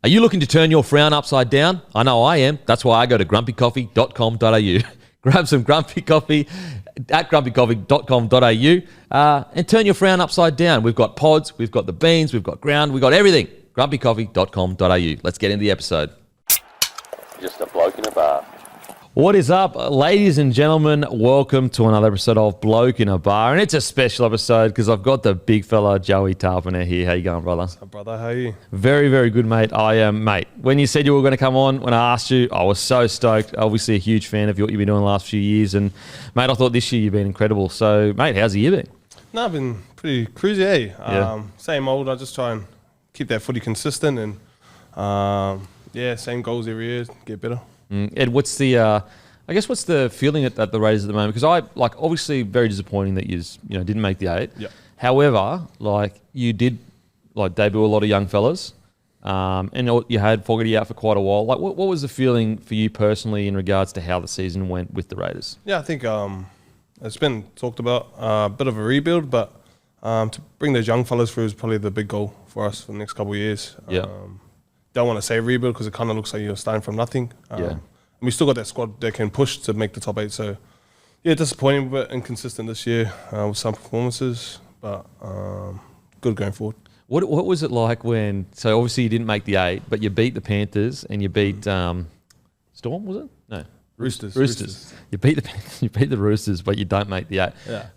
Are you looking to turn your frown upside down? I know I am. That's why I go to grumpycoffee.com.au. Grab some grumpy coffee at grumpycoffee.com.au and turn your frown upside down. We've got pods, we've got the beans, we've got ground, we've got everything. grumpycoffee.com.au. Let's get into the episode. Just a bloke in a bar. What is up, ladies and gentlemen? Welcome to another episode of Bloke in a Bar. And it's a special episode because I've got the big fella, Joey Tapine here. How you going, brother? What's up, brother? How are you? Very, very good, mate. I am, mate. When you said you were going to come on, when I asked you, I was so stoked. Obviously a huge fan of what you've been doing the last few years. And, mate, I thought this year you've been incredible. So, mate, how's the year been? No, I've been pretty cruisy, eh? Yeah. Same old. I just try and keep that footy consistent and, same goals every year, get better. Ed, what's the... what's the feeling at the Raiders at the moment? Because obviously very disappointing that you didn't make the 8. Yep. However, you did debut a lot of young fellas, and you had Fogarty out for quite a while. What was the feeling for you personally in regards to how the season went with the Raiders? Yeah, I think it's been talked about a bit of a rebuild, but to bring those young fellas through is probably the big goal for us for the next couple of years. Yeah. Don't want to say rebuild because it kind of looks like you're starting from nothing. And we still got that squad that can push to make the top 8. So, yeah, disappointing but inconsistent this year with some performances, but good going forward. What was it like when? So obviously you didn't make the 8, but you beat the Panthers and you beat Storm, was it? No, Roosters. You beat the Roosters, but you don't make the 8. Yeah.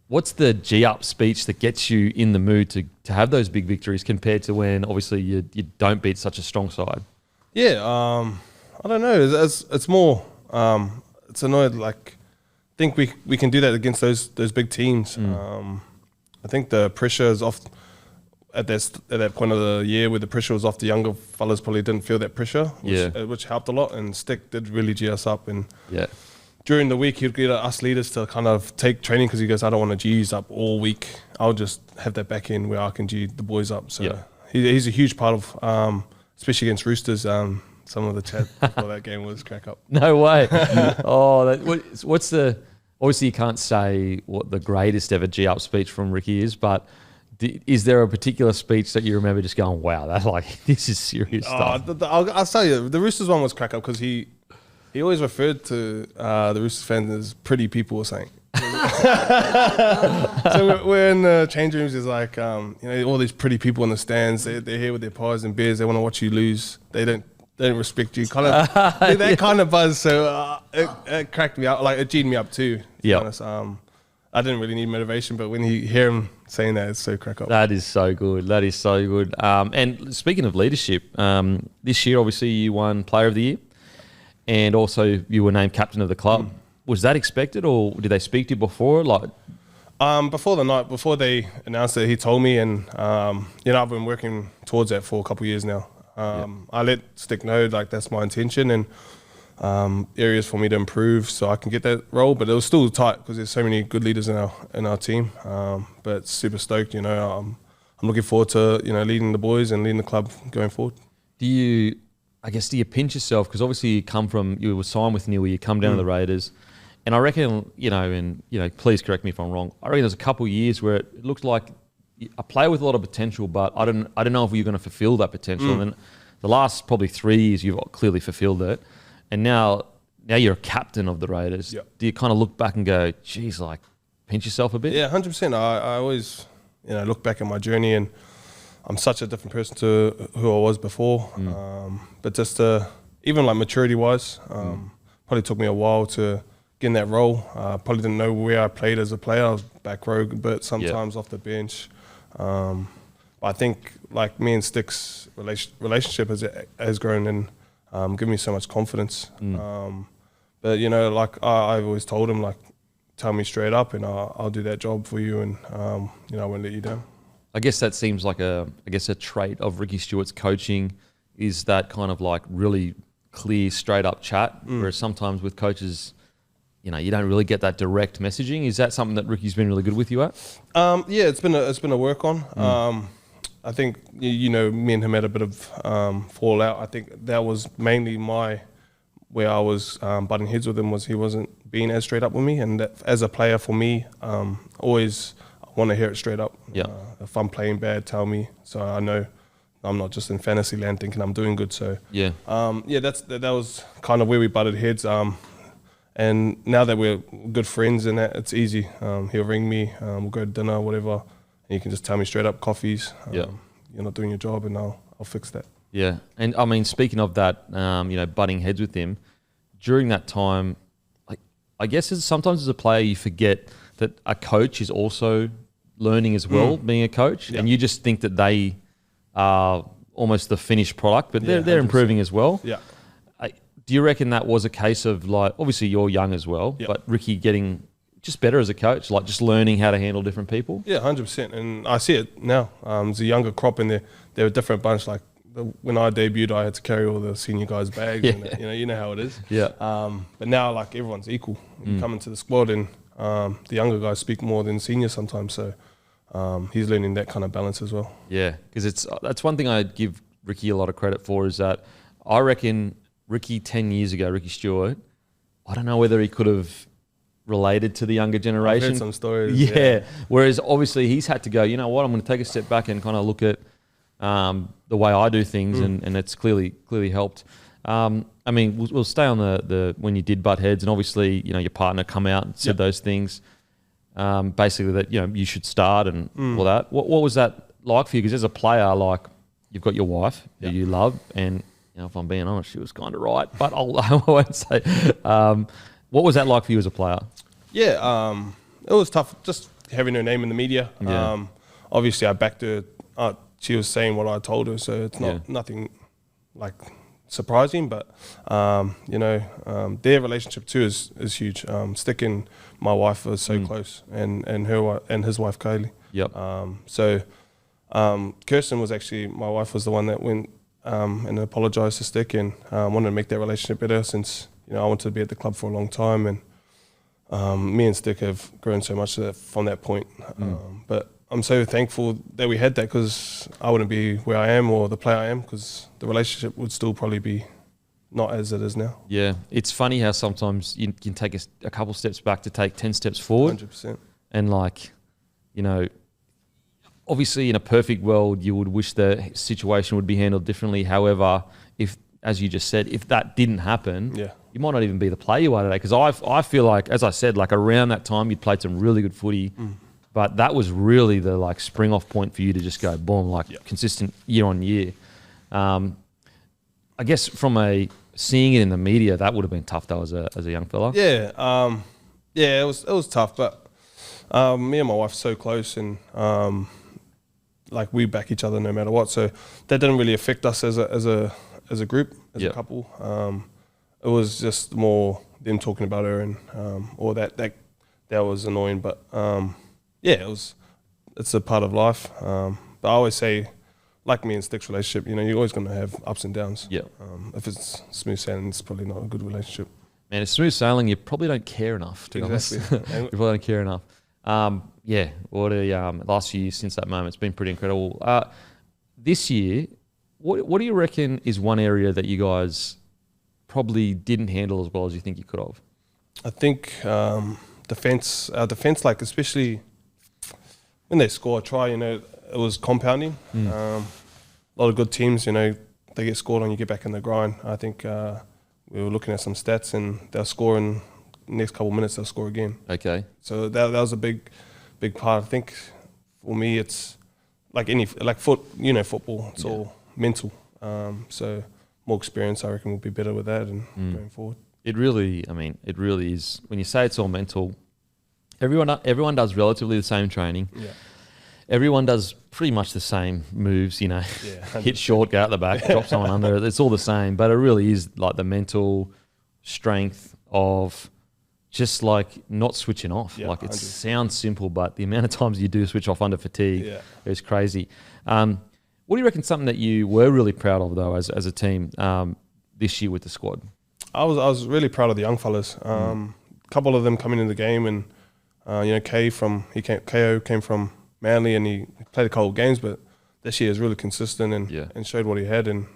What's the G-up speech that gets you in the mood to have those big victories compared to when obviously you don't beat such a strong side? Yeah, I don't know. It's more. It's annoying. I think we can do that against those big teams. I think the pressure is off at that point of the year where the pressure was off. The younger fellas probably didn't feel that pressure, which helped a lot. And Stick did really G us up. And during the week, he'd get us leaders to kind of take training because he goes, I don't want to G's up all week. I'll just have that back end where I can G the boys up. So he's a huge part of. Especially against Roosters, some of the chat before that game was crack up. No way. What's the... Obviously, you can't say what the greatest ever G-up speech from Ricky is, but is there a particular speech that you remember just going, wow, this is serious stuff? I'll tell you, the Roosters one was crack up because he always referred to the Roosters fans as pretty people or something. So we're in the change rooms. There's all these pretty people in the stands. They're here with their pies and beers. They want to watch you lose. They don't respect you. Kind of that kind of buzz. So it cracked me up. It G'd me up too. To be honest. I didn't really need motivation, but when you hear him saying that, it's so crack up. That is so good. And speaking of leadership, this year obviously you won Player of the Year, and also you were named captain of the club. Was that expected, or did they speak to you before? Before they announced it, he told me, and I've been working towards that for a couple of years now. I let Stick know that's my intention and areas for me to improve so I can get that role. But it was still tight because there's so many good leaders in our team. But super stoked. I'm looking forward to leading the boys and leading the club going forward. Do you pinch yourself because obviously you were signed with Newey, you come down to the Raiders. And I reckon, please correct me if I'm wrong. I reckon there's a couple of years where it looked like a player with a lot of potential, but I don't know if you're going to fulfill that potential. And then the last probably 3 years, you've clearly fulfilled it. And now you're a captain of the Raiders. Yep. Do you kind of look back and go, geez, pinch yourself a bit? Yeah, 100%. I always, look back at my journey and I'm such a different person to who I was before. But just even maturity-wise, probably took me a while to get in that role. Probably didn't know where I played as a player. I was back row, but sometimes off the bench. But I think me and Stick's relationship has grown and given me so much confidence. But I've always told him tell me straight up and I'll do that job for you and I won't let you down. I guess that seems like a trait of Ricky Stuart's coaching is that kind of really clear, straight up chat. Whereas sometimes with coaches, you don't really get that direct messaging. Is that something that Ricky's been really good with you at? It's been a work on. I think me and him had a bit of fallout. I think that was mainly where I was butting heads with him was he wasn't being as straight up with me, and that, as a player for me, always want to hear it straight up. Yeah. If I'm playing bad, tell me so I know I'm not just in fantasy land thinking I'm doing good. So Yeah. that was kind of where we butted heads. And now that we're good friends and that, it's easy. He'll ring me, we'll go to dinner, whatever, and you can just tell me straight up, coffees. Yeah. You're not doing your job, and I'll fix that. Yeah. And I mean, speaking of that, butting heads with him, during that time, I guess sometimes as a player you forget that a coach is also learning as well, being a coach, and you just think that they are almost the finished product, but they're improving as well. Yeah. Do you reckon that was a case of, like, obviously you're young as well, but Ricky getting just better as a coach, like just learning how to handle different people? Yeah, 100%. And I see it now. There's a younger crop in there. They're a different bunch. Like when I debuted, I had to carry all the senior guys' bags. And, you know how it is. Yeah. But now, like, everyone's equal. You come into the squad, and the younger guys speak more than seniors sometimes. So he's learning that kind of balance as well. Yeah, because that's one thing I give Ricky a lot of credit for, is that I reckon Ricky 10 years ago, Ricky Stuart, I don't know whether he could have related to the younger generation. I've heard some stories. Yeah. Whereas obviously he's had to go, you know what, I'm going to take a step back and kind of look at the way I do things, and it's clearly helped. I mean, we'll stay on the when you did butt heads, and obviously, your partner come out and said those things, basically that, you should start and all that. What was that like for you? Because as a player, like, you've got your wife who you love, and if I'm being honest, she was kind of right, but I won't say. What was that like for you as a player? Yeah, it was tough just having her name in the media. Yeah. Obviously, I backed her. She was saying what I told her, so it's nothing like surprising. But their relationship too is huge. Stick and my wife was so close, and his wife Kylie. Yep. Kirsten was actually, my wife was the one that went and apologised to Stick, and wanted to make that relationship better, since I wanted to be at the club for a long time, and me and Stick have grown so much from that point. But I'm so thankful that we had that, because I wouldn't be where I am or the player I am, because the relationship would still probably be not as it is now. Yeah, it's funny how sometimes you can take a couple steps back to take 10 steps forward. 100%. And obviously in a perfect world, you would wish the situation would be handled differently. However, if, as you just said, if that didn't happen, you might not even be the player you are today. Because I feel like, as I said, like around that time, you'd played some really good footy, but that was really the spring off point for you to just go boom, consistent year on year. I guess from seeing it in the media, that would have been tough though as a young fella. Yeah, it was tough, but me and my wife are so close, and we back each other no matter what. So that didn't really affect us as a group, as a couple. It was just more them talking about her, and or that was annoying. But it's a part of life. But I always say, like me and Stick's relationship, you're always going to have ups and downs. Yeah. If it's smooth sailing, it's probably not a good relationship. Man, it's smooth sailing. You probably don't care enough, to be honest. You probably don't care enough. What a last few years since that moment, it's been pretty incredible. This year, what do you reckon is one area that you guys probably didn't handle as well as you think you could have? I think defense, especially when they score a try, it was compounding. A lot of good teams, they get scored on, you get back in the grind. I think we were looking at some stats, and they'll score in the next couple of minutes, they'll score again. Okay. So that was a big part. I think for me, it's football. It's all mental. So more experience, I reckon, will be better with that and going forward. It really is. When you say it's all mental, everyone does relatively the same training. Yeah. Everyone does pretty much the same moves, hit short, go out the back, drop someone under. It's all the same, but it really is like the mental strength of just not switching off. Yeah, it sounds simple, but the amount of times you do switch off under fatigue is crazy. What do you reckon something that you were really proud of though as a team this year with the squad? I was really proud of the young fellas. A couple of them coming in the game, and KO came from Manly, and he played a couple of games, but this year is really consistent and showed what he had, and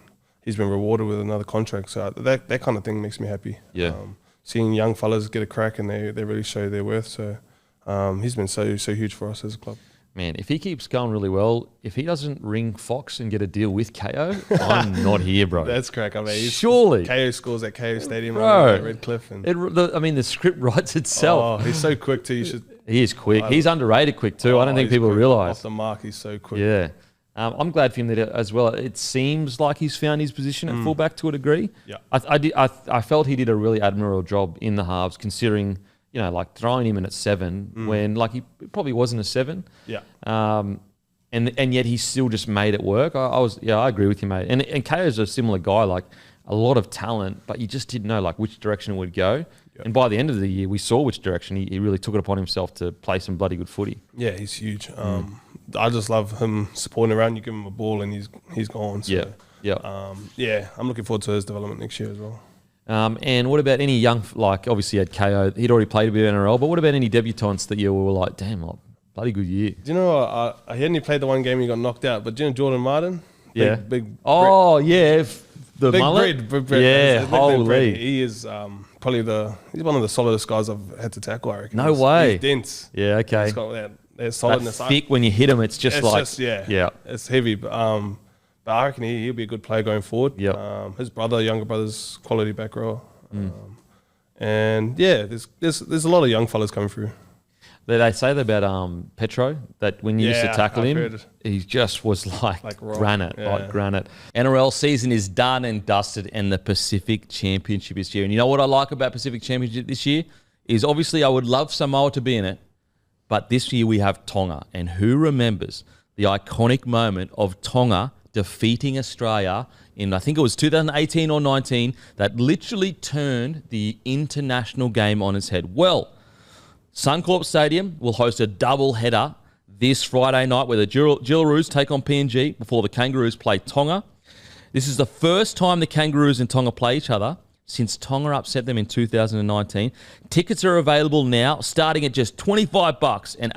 he's been rewarded with another contract. So that kind of thing makes me happy. Yeah. Seeing young fellas get a crack, and they really show their worth. So he's been so huge for us as a club. man, if he keeps going really well, if he doesn't ring Fox and get a deal with KO, I'm not here, bro. That's correct. I mean, surely KO scores at KO Stadium, bro. at Redcliffe. And the script writes itself. oh, he's so quick too. He is quick. He's underrated quick too. I don't think people realise. Off the mark, he's so quick. Yeah. I'm glad for him that as well. It seems like he's found his position at fullback to a degree. Yeah. I felt he did a really admirable job in the halves, considering, you know, like throwing him in at 7 when like he probably wasn't a 7. Yeah. And yet he still just made it work. I agree with you, mate. And KO's a similar guy, like a lot of talent, but you just didn't know like which direction it would go. Yep. And by the end of the year, we saw which direction he really took it upon himself to play some bloody good footy. Yeah, he's huge. I just love him supporting around. You give him a ball and he's gone. So, yeah, I'm looking forward to his development next year as well. And what about any young, like obviously he had KO, he'd already played a bit of NRL, but what about any debutants that you were like, damn, like, bloody good year? Do you know, he only played the one game he got knocked out, but do you know Jordan Martin? Yeah. Big yeah. The big mullet? Bread. Yeah, holy. He is probably he's one of the solidest guys I've had to tackle, I reckon. No way. He's dense. Yeah, okay. He's got that solidness. That thick, when you hit him, it's just yeah. It's heavy, but I reckon he'll be a good player going forward. Yep. His younger brother's quality back row. And yeah, there's a lot of young fellas coming through. They say that about Petro, that when you used to tackle him, he just was like granite, like granite. NRL season is done and dusted, and the Pacific Championship is here. And you know what I like about Pacific Championship this year is obviously I would love Samoa to be in it, but this year we have Tonga. And who remembers the iconic moment of Tonga defeating Australia in, I think it was 2018 or 19, that literally turned the international game on its head? Well, Suncorp Stadium will host a double header this Friday night where the Jillaroos take on PNG before the Kangaroos play Tonga. This is the first time the Kangaroos and Tonga play each other since Tonga upset them in 2019. Tickets are available now, starting at just $25 and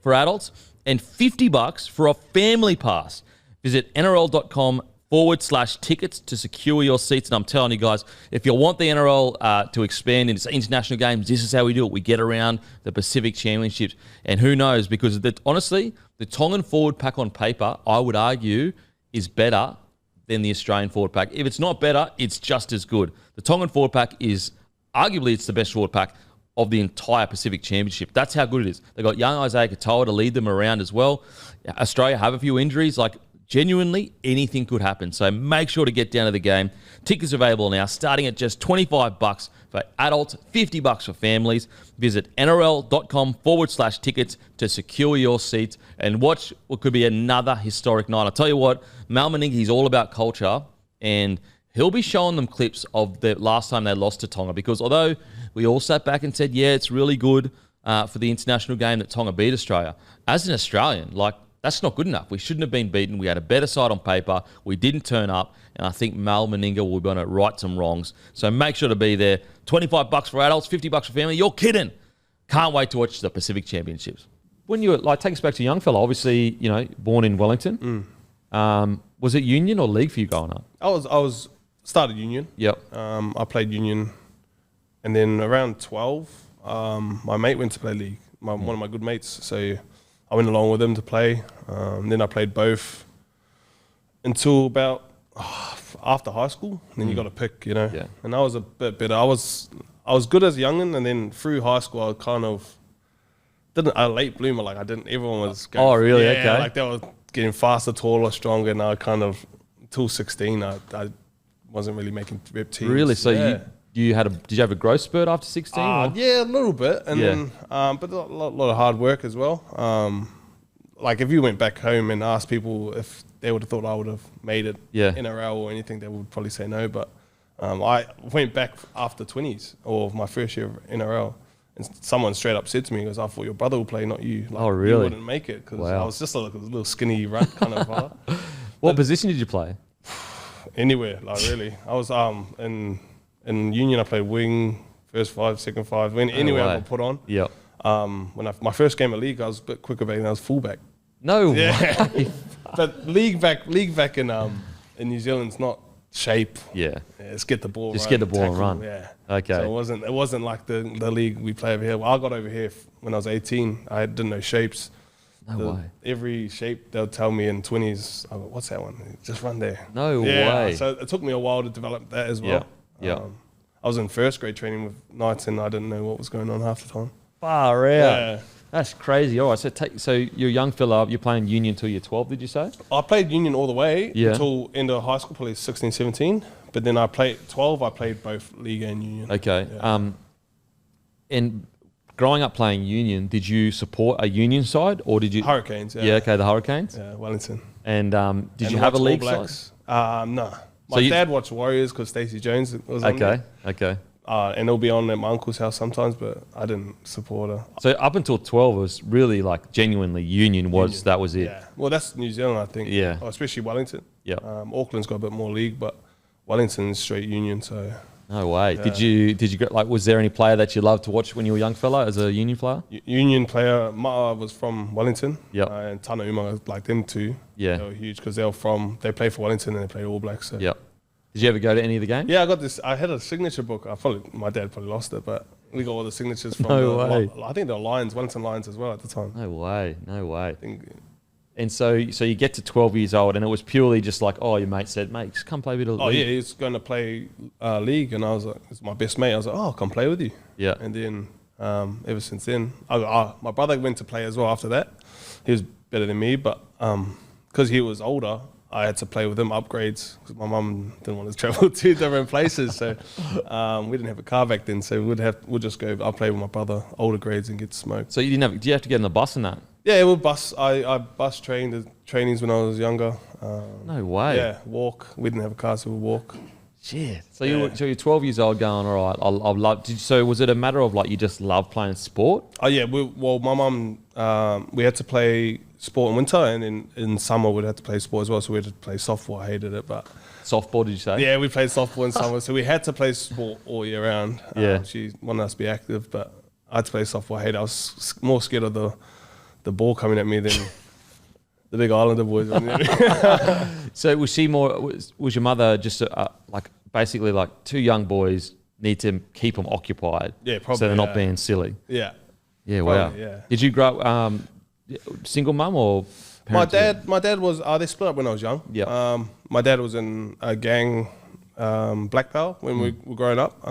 for adults and $50 for a family pass. Visit nrl.com/tickets to secure your seats. And I'm telling you guys, if you want the NRL to expand into international games, this is how we do it. We get around the Pacific Championships. And who knows, because honestly, the Tongan forward pack on paper, I would argue, is better than the Australian forward pack. If it's not better, it's just as good. The Tongan forward pack is, arguably, it's the best forward pack of the entire Pacific Championship. That's how good it is. They've got young Isaiah Katoa to lead them around as well. Australia have a few injuries, genuinely, anything could happen. So make sure to get down to the game. Tickets available now, starting at just $25 for adults, $50 for families. Visit nrl.com/tickets to secure your seats and watch what could be another historic night. I'll tell you what, Mal Meninga, he's all about culture, and he'll be showing them clips of the last time they lost to Tonga, because although we all sat back and said, yeah, it's really good for the international game that Tonga beat Australia, as an Australian, that's not good enough. We shouldn't have been beaten. We had a better side on paper. We didn't turn up. And I think Mal Meninga will be on it, right some wrongs. So make sure to be there. $25 for adults, $50 for family. You're kidding. Can't wait to watch the Pacific Championships. When you were, take us back to young fella, obviously, born in Wellington. Was it Union or League for you growing up? I was started Union. Yep. I played Union. And then around 12, my mate went to play League. One of my good mates. So I went along with him to play. Then I played both until about after high school. And then you got to pick, Yeah. And I was a bit better. I was good as a young'un, and then through high school, I kind of didn't a late bloomer. Everyone was going. Oh, really? Okay. They were getting faster, taller, stronger. And I kind of, until 16, I wasn't really making rep teams. Really? So did you have a growth spurt after 16? Yeah, a little bit, and then but a lot of hard work as well. If you went back home and asked people if they would have thought I would have made it NRL or anything, they would probably say no. But I went back after 20s or my first year of NRL, and someone straight up said to me, "Because I thought your brother would play, not you. Oh, really? You wouldn't make it because I was just a little skinny runt kind of fella." What position did you play? Anywhere, really. I was in Union, I played wing, first five, second five. Anywhere I got put on. Yep. When my first game of league, I was a bit quicker back then. I was fullback. No way. But league back in New Zealand's not shape. Yeah. Just get the ball. Just get the ball and run. Yeah. Okay. So it wasn't like the league we play over here. Well, I got over here when I was 18. I didn't know shapes. No way. Every shape they'll tell me in 20s, I go, what's that one? Just run there. No Yeah, way. so it took me a while to develop that as well. Yeah. I was in first grade training with Knights and I didn't know what was going on half the time. Far out. Yeah. That's crazy. All right, so you're a young fella, you're playing union until you're 12, did you say? I played union all the way Yeah. until end of high school, probably 16, 17. But then I played 12, I played both league and union. Okay. Yeah. And growing up playing union, did you support a union side or did you? Hurricanes, yeah. Yeah, okay, the Hurricanes. Yeah, Wellington. And did And you have a watched league All side? Blacks? No. My dad watched Warriors because Stacey Jones was on there. Okay. And it'll be on at my uncle's house sometimes, but I didn't support her. So up until 12 was really like genuinely union that was it. Yeah. Well, that's New Zealand, I think. Yeah. Oh, especially Wellington. Yeah. Auckland's got a bit more league, but Wellington's straight union, so... No way. Did you get like? Was there any player that you loved to watch when you were a young fella as a union player? Union player, Ma'a was from Wellington. Yeah. And Tana Uma, like them too. Yeah. They were huge because they played for Wellington and they played All Blacks. So. Yeah. Did you ever go to any of the games? Yeah, I got this. I had a signature book. My dad probably lost it, but we got all the signatures from No way. I think the Lions, Wellington Lions as well at the time. No way. I think, And so you get to 12 years old, and it was purely just like, oh, your mate said, mate, just come play a bit of league. yeah, he's going to play league, and I was like, it's my best mate. I was like, oh, come play with you. Yeah. And then ever since then, my brother went to play as well after that. He was better than me, but because he was older, I had to play with him upgrades because my mum didn't want to travel to different places. So we didn't have a car back then, so we'd just go. I'll play with my brother, older grades, and get smoked. So do you have to get on the bus and that? Yeah, we'll bus. I bus trained the trainings when I was younger. No way. Yeah, walk. We didn't have a car, so we walk. Shit. So you're 12 years old going, all right, I'll love. So was it a matter of like you just love playing sport? Oh yeah. My mum, we had to play sport in winter, and in summer we'd have to play sport as well. So we had to play softball. I hated it, but Softball, did you say? yeah, we played softball in summer, so we had to play sport all year round. Yeah. She wanted us to be active, but I had to play softball. I hated it. I was more scared of the ball coming at me than the big Islander boys. So was she more? Was your mother just like basically like two young boys need to keep them occupied? Yeah, probably. So they're not being silly. Yeah. Yeah, Probably, wow. yeah. Did you grow up single mum or parents? My dad was. They split up when I was young. Yeah. My dad was in a gang, Black Power, when we were growing up.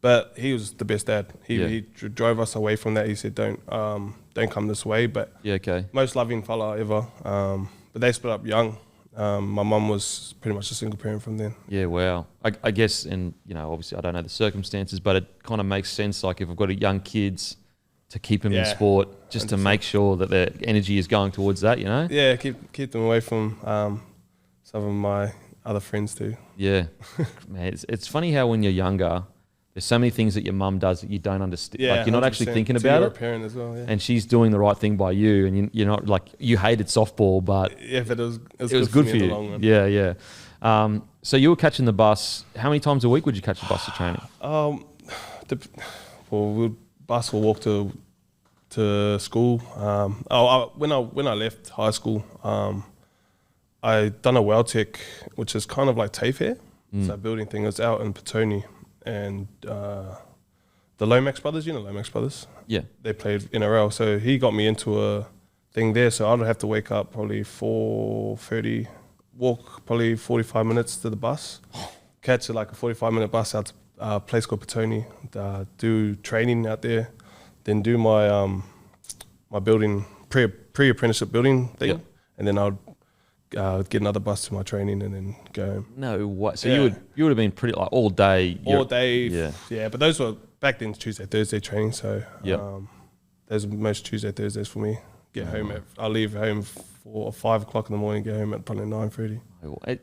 But he was the best dad. He drove us away from that. He said, "Don't come this way." But Yeah, okay. most loving fella ever. But they split up young. My mum was pretty much a single parent from then. Yeah, wow. I guess, and obviously I don't know the circumstances, but it kind of makes sense. Like if I've got young kids, to keep them in sport, just 100%. to make sure that their energy is going towards that, Yeah, keep them away from some of my other friends too. Yeah, man, it's funny how when you're younger, there's so many things that your mum does that you don't understand. Yeah, like you're not actually 100%. thinking So about you're it. a parent as well, yeah. And she's doing the right thing by you, and you're not like you hated softball, but Yeah, but it was good for me in you. the long run. Yeah. So you were catching the bus. How many times a week would you catch the bus to training? We'd bus or walk to school. When I left high school, I done a well tech, which is kind of like TAFE here. So building thing. It was out in Petone, and the Lomax brothers, Lomax brothers. Yeah. They played NRL, so he got me into a thing there. So I'd have to wake up probably 4:30, walk probably 45 minutes to the bus, catch like a 45-minute bus out to a place called Petone, do training out there, then do my my building pre-apprenticeship building thing, Yep. and then I'd get another bus to my training and then go home. No, what? So Yeah. you would have been pretty like all day. All day, Yeah. But those were back then Tuesday, Thursday training. So Yep. those are most Tuesday, Thursdays for me. Get home I leave home 4 or 5 o'clock in the morning. Get home at probably 9:30.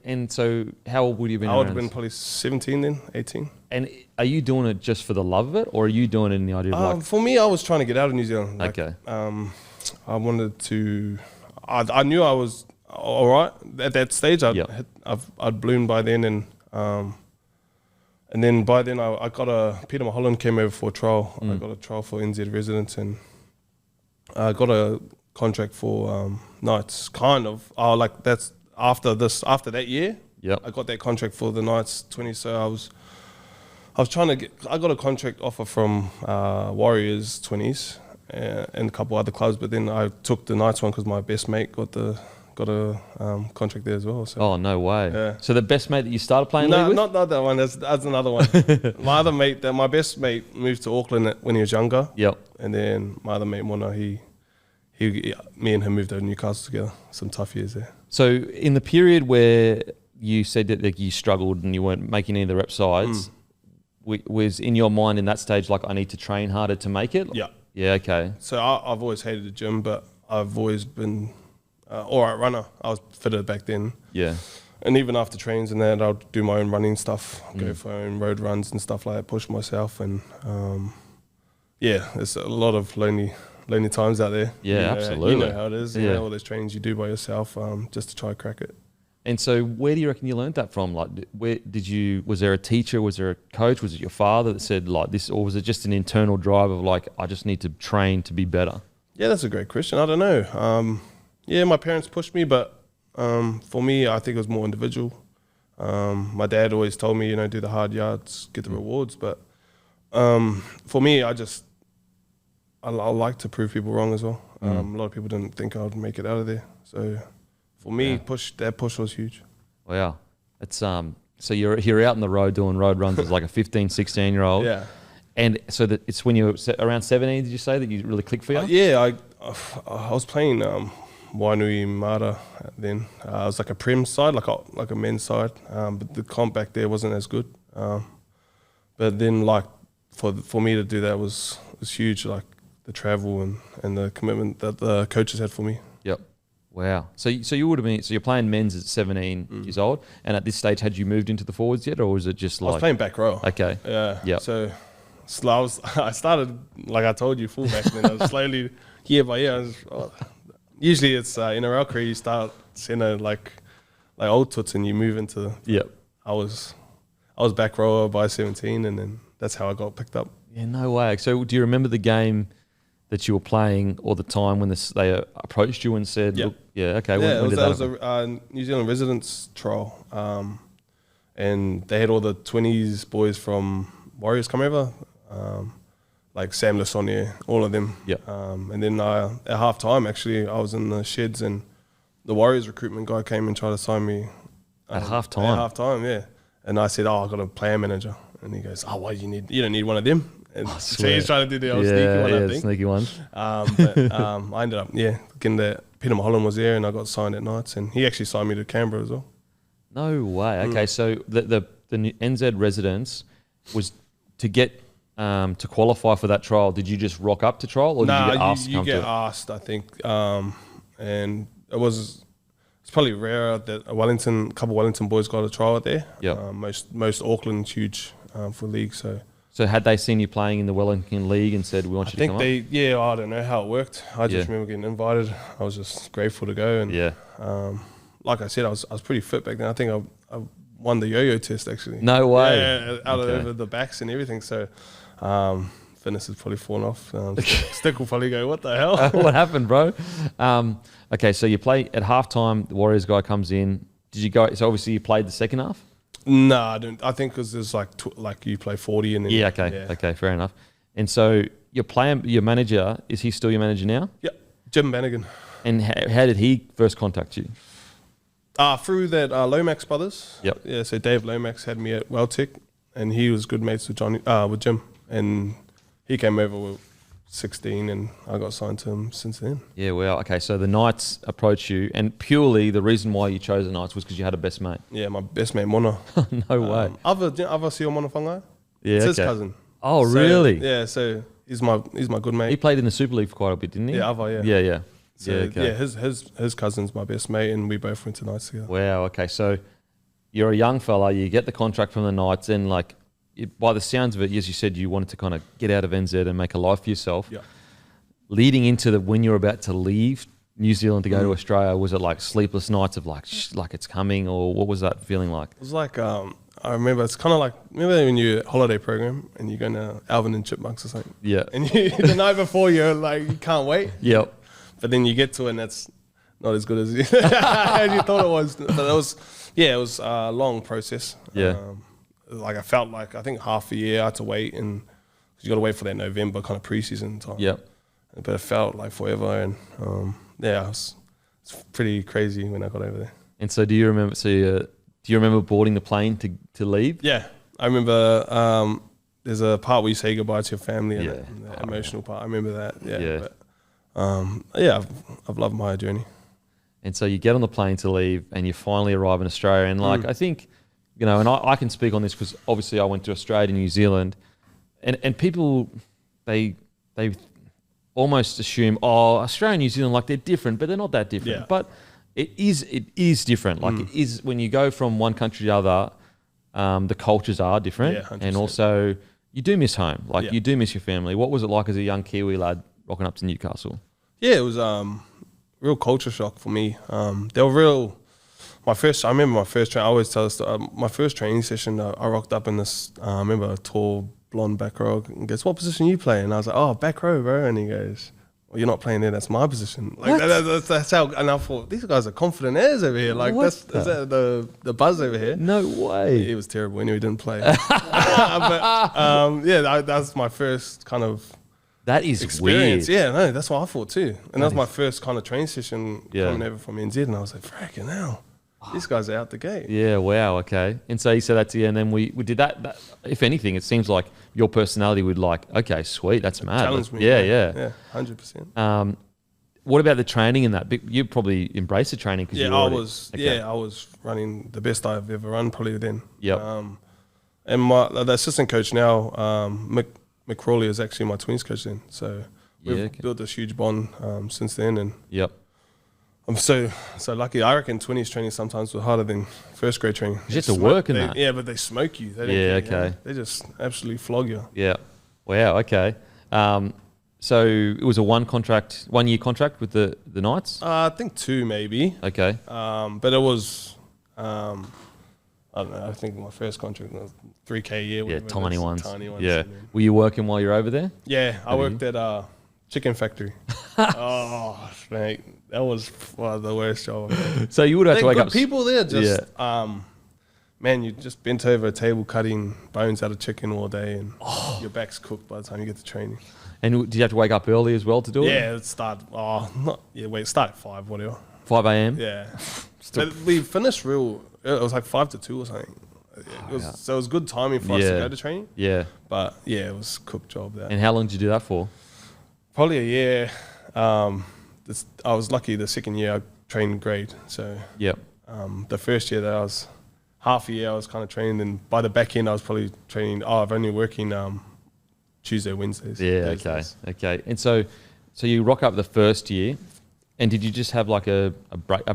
And so, how old would you have been? I would have around been probably 17 then, 18. And are you doing it just for the love of it, or are you doing it in the idea of like? For me, I was trying to get out of New Zealand. Okay. I wanted to. I knew I was all right at that stage. I'd bloomed by then, and then by then I got Peter Mulholland came over for a trial. I got a trial for NZ residents, and I got a contract for Knights. Kind of. That's after that year. Yep. I got that contract for the Knights 20. So I was trying to get. I got a contract offer from Warriors 20s, and a couple other clubs. But then I took the Knights one because my best mate got a contract there as well. So. Oh, no way. Yeah. So the best mate that you started playing No, league with? not that one. That's another one. My other mate, my best mate, moved to Auckland when he was younger. Yep. And then my other mate, Mona, me and him moved over to Newcastle together. Some tough years there. So in the period where you said that like, you struggled and you weren't making any of the rep sides, was in your mind in that stage like I need to train harder to make it? Yeah. Yeah, okay. So I've always hated the gym, but I've always been all right runner. I was fitter back then. Yeah. And even after trains and that, I'll do my own running stuff, go for own road runs and stuff like that, push myself. And there's a lot of lonely times out there. Yeah, absolutely. You know how it is. You Yeah. know, all those trainings you do by yourself just to try to crack it. And so where do you reckon you learned that from? Like, was there a teacher, was there a coach, was it your father that said like this, or was it just an internal drive of like, I just need to train to be better? Yeah, that's a great question. I don't know. My parents pushed me, but for me, I think it was more individual. My dad always told me, do the hard yards, get the rewards. But for me, I like to prove people wrong as well. A lot of people didn't think I would make it out of there. So for me, that push was huge. Wow. It's so you're out on the road doing road runs as like a 15, 16-year-old. Yeah. And so that it's when you were around 17, did you say, that you really clicked for you? I was playing Wainui Mara then. I was like a prem side, like a men's side, but the comp back there wasn't as good. But then like for me to do that was huge, like the travel and the commitment that the coaches had for me. Yep. Wow. So you would have been, so you're playing men's at 17 years old, and at this stage, had you moved into the forwards yet, or was it just like... I was playing back row. Okay. Yeah. Yep. So I started, like I told you, fullback, and then I was slowly, year by year, usually it's in a rail career, you start center like old toots and you move into... Yep. I was back rower by 17, and then that's how I got picked up. Yeah, no way. So do you remember the game that you were playing, or the time when they approached you and said, Yep. look, yeah, okay, Yeah, when did that was happen? a New Zealand residence trial, and they had all the 20s boys from Warriors come over, like Sam Lasonier, all of them. Yep. And then at half time, actually, I was in the sheds, and the Warriors recruitment guy came and tried to sign me. At half time? At half time, yeah. And I said, I've got a player manager. And he goes, why you don't need one of them. And so he's trying to do the old sneaky one, I think. Sneaky ones. But I ended up, getting the Peter Mulholland was there, and I got signed at Knights, and he actually signed me to Canberra as well. No way. Okay, so the NZ residence was to get to qualify for that trial. Did you just rock up to trial, or did you get asked to you come get to it? asked, I think, and it's probably rare that a couple of Wellington boys got a trial there. Yep. Most Auckland's huge for league, So had they seen you playing in the Wellington League and said, we want you to come up? I don't know how it worked. I just remember getting invited. I was just grateful to go, and like I said, I was pretty fit back then. I think I won the yo-yo test actually. No way. Yeah, over the backs and everything. So fitness has probably fallen off. Stick will probably go, what the hell? What happened, bro? Okay, so you play at halftime. The Warriors guy comes in. Did you go? So obviously you played the second half. No, I don't. I think because there's like you play 40 and then Okay, fair enough. And so your manager, is he still your manager now? Yeah, Jim Bannigan. And how did he first contact you? Through that Lomax brothers. Yep. Yeah, so Dave Lomax had me at Welltech, and he was good mates with Jim, and he came over with 16, and I got signed to him since then. Yeah, well, okay, so the Knights approached you, and purely the reason why you chose the Knights was because you had a best mate. Yeah, my best mate Mona. No way. Ava Sio Mona Whangai? Yeah, it's his okay. cousin. Oh, So, really? Yeah, so he's my good mate. He played in the Super League for quite a bit, didn't he? Yeah, Ava, yeah. Yeah. So, okay. his cousin's my best mate, and we both went to Knights together. Wow, okay, so you're a young fella, you get the contract from the Knights, and by the sounds of it, as you said, you wanted to kind of get out of NZ and make a life for yourself. Yeah. Leading into when you were about to leave New Zealand to go to Australia, was it like sleepless nights of like it's coming, or what was that feeling like? It was like, I remember it's kind of like, remember when you're at holiday program and you're going to Alvin and Chipmunks or something? Yeah. And the night before you're like, you can't wait. Yep. But then you get to it and that's not as good as you thought it was. But it was a long process. Yeah. I felt like, I think half a year I had to wait, and 'cause you got to wait for that November kind of preseason time. Yep. but it felt like forever. And it's pretty crazy when I got over there. And so, do you remember? So, do you remember boarding the plane to leave? Yeah, I remember. There's a part where you say goodbye to your family, and Yeah. that emotional part. I remember that. Yeah. Yeah. But, I've loved my journey. And so you get on the plane to leave, and you finally arrive in Australia. And I think, and I can speak on this because obviously I went to Australia and New Zealand, and people they almost assume, Australia and New Zealand, like they're different, but they're not that different. Yeah. But it is different. Like it is when you go from one country to the other, the cultures are different, Yeah, 100%. and also you do miss home. Like you do miss your family. What was it like as a young Kiwi lad rocking up to Newcastle? Yeah, it was real culture shock for me. They were real. I remember my first train. I always tell us my first training session. I rocked up in this. I remember a tall blonde back row. And goes, "What position you play?" And I was like, "Oh, back row, bro." And he goes, "Well, you're not playing there. That's my position." Like that's how. And I thought these guys are confident as over here. Like is that the buzz over here? No way. It was terrible. Anyway, he didn't play. That's my first kind of. That is experience. weird. Yeah, no, that's what I thought too. And that was my first kind of training session coming over from NZ, and I was like, fracking hell, these guys are out the gate. Yeah, wow, okay. And so he said that to you, and then we did that. If anything, it seems like your personality would like, okay, sweet, that's mad. Challenge me. Yeah, 100%. What about the training and that? You probably embraced the training because I was running the best I've ever run probably then. Yep. And the assistant coach now, Mick Crawley, is actually my twins coach then. So we've built this huge bond since then. And I'm so lucky. I reckon 20s training sometimes was harder than first grade training. You have to work in that. Yeah, but they smoke you. They don't care. They just absolutely flog you. Yeah. Wow, okay. So it was a 1 year contract with the Knights? I think 2 maybe. Okay. But it was, I don't know, I think my first contract was $3K a year. Yeah, tiny ones. Tiny ones. Yeah. Were you working while you were over there? Yeah, I worked at a chicken factory. Oh, mate, that was the worst job I've had. So you would have to wake up. People there just, man, you just bent over a table cutting bones out of chicken all day, and your back's cooked by the time you get to training. And did you have to wake up early as well to do it? Yeah, start at 5, whatever. 5 a.m.? Yeah. But we finished it was like 5 to 2 or something. So it was good timing for us to go to training. Yeah. But yeah, it was a cooked job there. And how long did you do that for? Probably a year. I was lucky the second year I trained grade. So the first year that I was half a year I was kind of training, and by the back end I was probably training. I've only working Tuesday, Wednesdays. Yeah, Thursdays. okay. And so you rock up the first year, and did you just have like a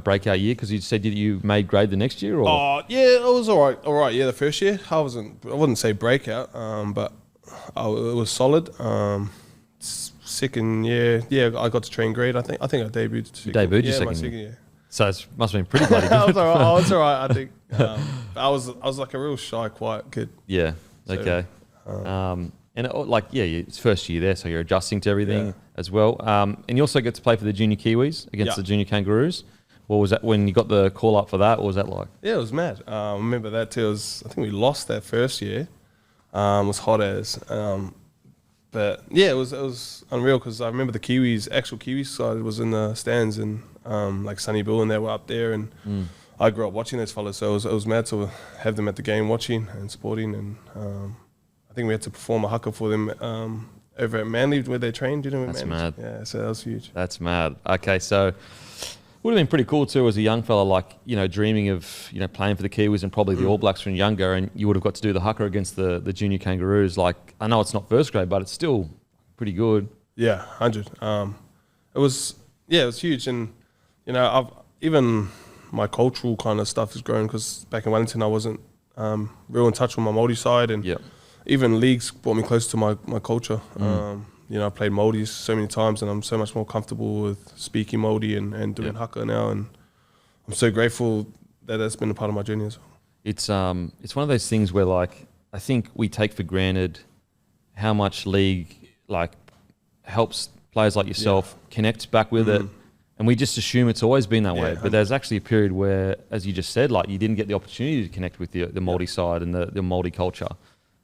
breakout year? Because you said you made grade the next year, or? Yeah, it was all right. Yeah, the first year I wouldn't say breakout, but it was solid. Second year, I got to train grade. I think I debuted. You debuted your my second year. Yeah. So it must have been pretty bloody good. I was all right. I think I was like a real shy, quiet kid. Yeah. Okay. And it's first year there, so you're adjusting to everything as well. And you also get to play for the junior Kiwis against the junior Kangaroos. What was that when you got the call up for that? What was that like? Yeah, it was mad. I remember that too. I think we lost that first year. It was hot as. But yeah, it was unreal because I remember the actual Kiwis side was in the stands, and like Sonny Bill and they were up there, and I grew up watching those fellas, so it was mad to have them at the game watching and supporting, and I think we had to perform a haka for them over at Manly where they trained. You know, that's Manly. mad. Yeah, so that was huge. That's mad. Okay, so would have been pretty cool too as a young fella, like dreaming of playing for the Kiwis and probably the All Blacks when younger, and you would have got to do the haka against the junior Kangaroos. Like I know it's not first grade, but it's still pretty good. Yeah, 100. It was huge, and I've even my cultural kind of stuff has grown because back in Wellington I wasn't real in touch with my Māori side, and even leagues brought me closer to my culture. I played Māori so many times, and I'm so much more comfortable with speaking Māori and doing haka now, and I'm so grateful that that's been a part of my journey as well. It's one of those things where like I think we take for granted how much league like helps players like yourself connect back with it, and we just assume it's always been that way. But there's actually a period where, as you just said, like you didn't get the opportunity to connect with the Māori side and the Māori culture.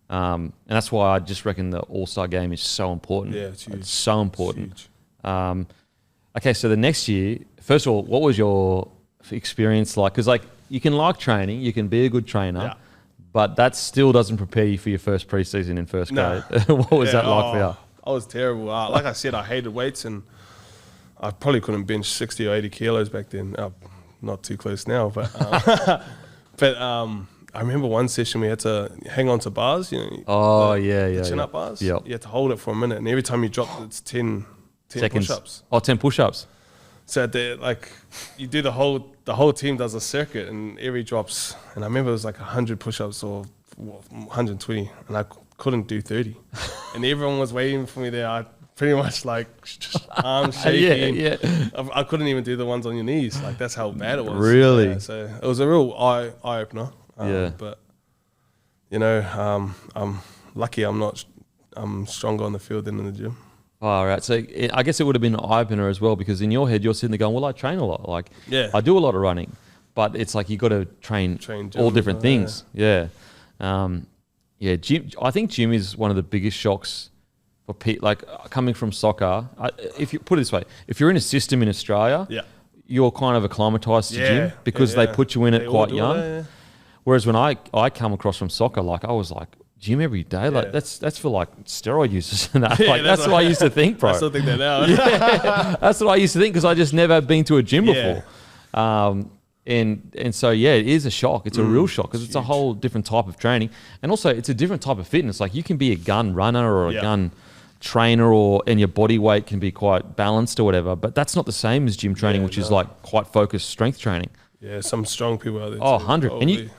And that's why I just reckon the All-Star game is so important. Yeah, it's huge. It's so important. It's Okay, so the next year, first of all, what was your experience like? Because like you can like training, you can be a good trainer, but that still doesn't prepare you for your first preseason in first grade. What was that like for you? I was terrible. Like I said, I hated weights, and I probably couldn't bench 60 or 80 kilos back then. Not too close now, but I remember one session we had to hang on to bars. You know, the chin-up bars. Yep. You had to hold it for a minute, and every time you drop, it's 10 Seconds. push-ups. Oh, 10 push-ups. So you do the whole team does a circuit, and every drops. And I remember it was like 100 push-ups or 120, and I couldn't do 30. And everyone was waiting for me there. I pretty much like arms shaking. I couldn't even do the ones on your knees. Like that's how bad it was. Really? Yeah, so it was a real eye opener. But you know, I'm lucky. I'm stronger on the field than in the gym. Oh, all right. So I guess it would have been an eye-opener as well, because in your head you're sitting there going, well, I train a lot. Like, I do a lot of running, but it's like you got to train all different things. Gym. I think gym is one of the biggest shocks for people. Like coming from soccer, if you put it this way, if you're in a system in Australia, you're kind of acclimatized to gym because they put you in it quite young. Whereas when I come across from soccer, like I was like, gym every day, like that's for like steroid users and that. Like that's what I used to think, bro. I still think that now. That's what I used to think because I just never been to a gym before. And so it is a shock. It's a real shock because it's a whole different type of training, and also it's a different type of fitness. Like you can be a gun runner or a gun trainer, and your body weight can be quite balanced or whatever, but that's not the same as gym training, which is like quite focused strength training. Yeah, some strong people out there. Oh, 100.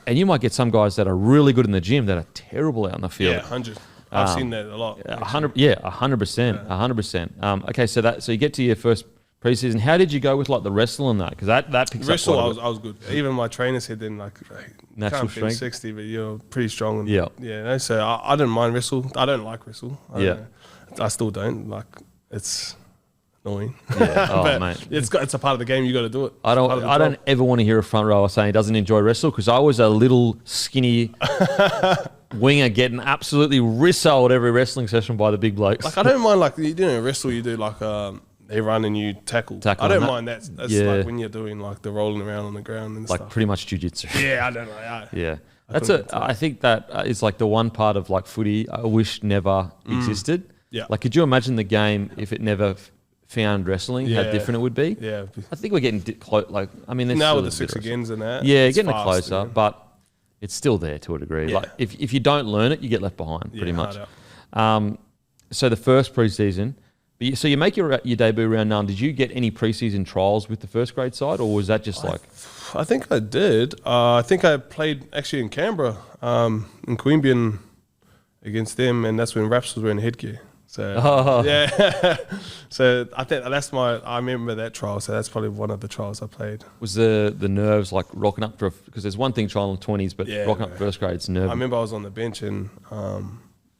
And you might get some guys that are really good in the gym that are terrible out in the field. Yeah, 100. I've seen that a lot. 100. Yeah, 100%. 100%. Okay, so you get to your first preseason. How did you go with like the wrestle and that? Because that picks wrestle, up. I was good. Even my trainer said then like natural can't strength, 60, but you're pretty strong. And, yeah. So I didn't mind wrestle. I don't like wrestle. I still don't like. It's annoying. Yeah. Mate. It's a part of the game. You got to do it. I don't ever want to hear a front rower saying he doesn't enjoy wrestle, because I was a little skinny winger getting absolutely rissoled every wrestling session by the big blokes. Like I don't mind like you do wrestle. You do like they run and you tackle. I don't mind that. That's like when you're doing like the rolling around on the ground and like stuff. pretty much jiu-jitsu. Yeah, I don't know. Yeah. I think that is like the one part of like footy I wish never existed. Yeah. Like, could you imagine the game if it never found wrestling? How different it would be. Yeah. I think we're getting close. Like, I mean, now with the 6 agains and that. Yeah, getting it closer, but it's still there to a degree. Like, if you don't learn it, you get left behind pretty much. So the first preseason, so you make your debut round 9. Did you get any preseason trials with the first grade side, or was that just I think I did. I think I played actually in Canberra, in Queanbeyan against them, and that's when Raps was wearing headgear. So so I think I remember that trial. So that's probably one of the trials I played. Was the nerves like rocking up for, because there's one thing trial in 20s, but rocking up first grade, it's nervous. I remember I was on the bench and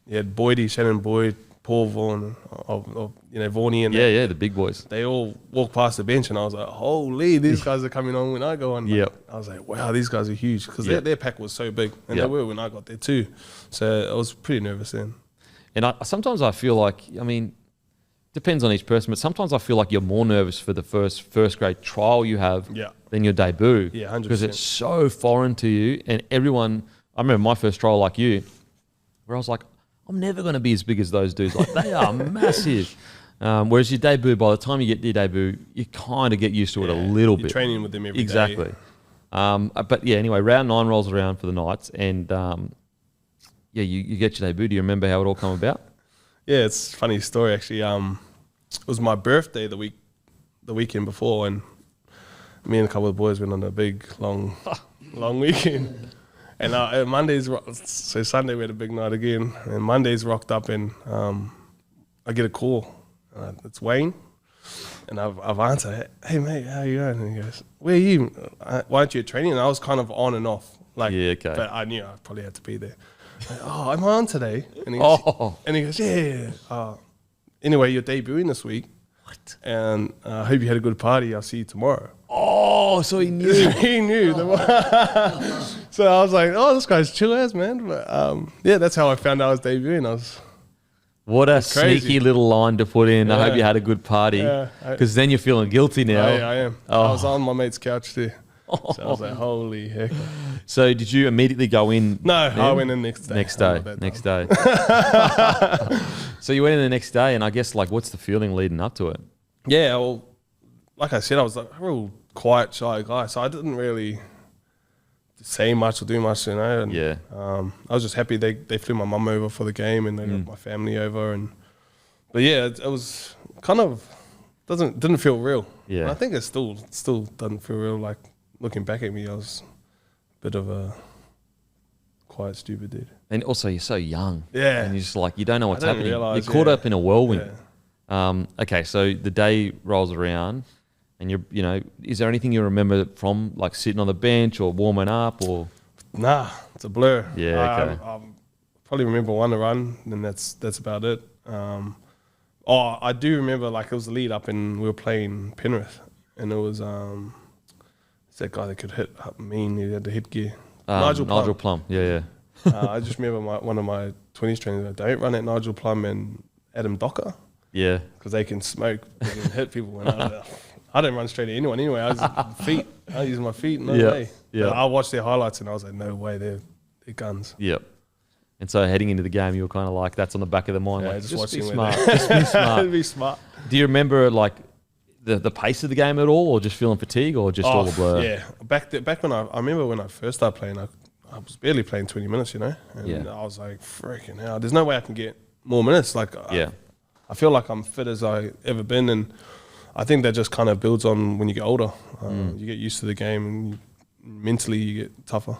you had Shannon Boyd, Paul Vaughan, Vaughnie and the big boys. They all walked past the bench and I was like, holy, these guys are coming on when I go on. I was like, wow, these guys are huge, because their pack was so big, and they were when I got there too. So I was pretty nervous then. And sometimes I feel like, I mean, depends on each person, but sometimes I feel like you're more nervous for the first grade trial you have than your debut. Yeah, 100%. Because it's so foreign to you, and everyone. I remember my first trial like you, where I was like, I'm never going to be as big as those dudes. Like, they are massive. Whereas your debut, by the time you get to your debut, you kind of get used to it a little bit. You're training with them every day. Exactly. But anyway, round 9 rolls around for the Knights, and you get your debut. Do you remember how it all come about? Yeah, it's a funny story actually. It was my birthday the weekend before, and me and a couple of boys went on a big long weekend. And Mondays, so Sunday we had a big night again, and Mondays rocked up, and I get a call. It's Wayne, and I've answered, hey mate, how you going? And he goes, where are you? Why aren't you at training? And I was kind of on and off, but I knew I probably had to be there. Like, am I on today? And he goes, yeah. Anyway, you're debuting this week. What? And I hope you had a good party. I'll see you tomorrow. Oh, so he knew. He knew. So I was like, this guy's chill ass, man. But that's how I found out I was debuting. What a It's crazy. sneaky little line to put in. I hope you had a good party. Yeah. Because then you're feeling guilty now. I am. I was on my mate's couch too. So I was like, holy heck. So did you immediately go in? No, then? I went in next day. Next day. Next day. So you went in the next day, and I guess, like, what's the feeling leading up to it? Yeah, well, like I said, I was like a real quiet, shy guy. So I didn't really say much or do much, you know. And, Yeah. I was just happy they flew my mum over for the game and they got my family over. But yeah, it was kind of didn't feel real. Yeah. And I think it still doesn't feel real. Like looking back at me, I was a bit of a quiet, stupid dude. And also, you're so young. Yeah. And you're just like, you don't know what's didn't happening. realise, You're caught yeah. up in a whirlwind. Yeah. Okay, so the day rolls around, and you know, is there anything you remember from, like, sitting on the bench or warming up or? Nah, it's a blur. Yeah, okay. I probably remember one run, and that's about it. I do remember, like, it was the lead up, and we were playing Penrith, and it was it's that guy that could hit up mean. He had the headgear. Nigel Plum. Yeah, yeah. I just remember one of my 20s trainers like, don't run at Nigel Plum and Adam Docker Yeah. because they can smoke, they can hit people. And I didn't run straight at anyone anyway. I was using my feet. No way. Yeah. But I watched their highlights and I was like, no way, they're guns. Yep. And so heading into the game, you were kind of like, that's on the back of the mind. Yeah, like, just be watching smart. where Just be smart. Be smart. Do you remember, like, the pace of the game at all, or just feeling fatigue, or just all the blur? Yeah. Back when I remember when I first started playing, I was barely playing 20 minutes, you know? And I was like, freaking hell, there's no way I can get more minutes. Like, I feel like I'm fit as I ever been, and I think that just kind of builds on when you get older. You get used to the game, and mentally you get tougher.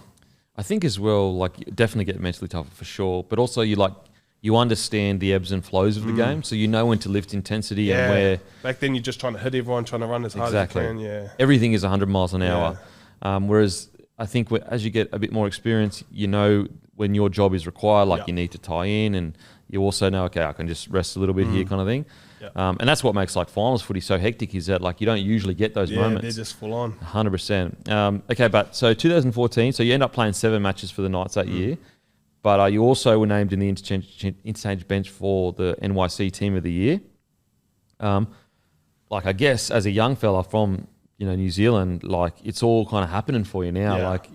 I think as well, like, you definitely get mentally tougher for sure, but also you understand the ebbs and flows of the game, so you know when to lift intensity and where. Back then, you're just trying to hit everyone, trying to run as hard as you can. Yeah. Everything is 100 miles an hour. Whereas I think as you get a bit more experience, you know when your job is required, like you need to tie in, and you also know, okay, I can just rest a little bit here, kind of thing. And that's what makes, like, finals footy so hectic, is that, like, you don't usually get those moments. They're just full on. 100%. Okay, but so 2014, so you end up playing 7 matches for the Knights that year, but you also were named in the interchange bench for the NYC Team of the Year. Like, I guess as a young fella from, you know, New Zealand, like, it's all kind of happening for you now. Like,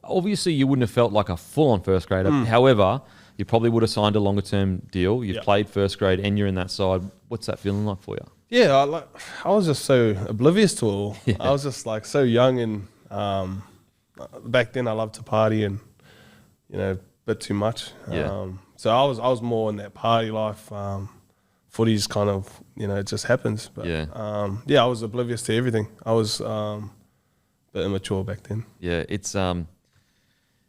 obviously you wouldn't have felt like a full-on first grader. However, you probably would have signed a longer-term deal. You've played first grade and you're in that side. What's that feeling like for you? Yeah, I was just so oblivious to it all. I was just, like, so young, and back then I loved to party and, you know, a bit too much. So I was more in that party life. Footy's kind of, you know, it just happens. But I was oblivious to everything. I was a bit immature back then. Yeah, it's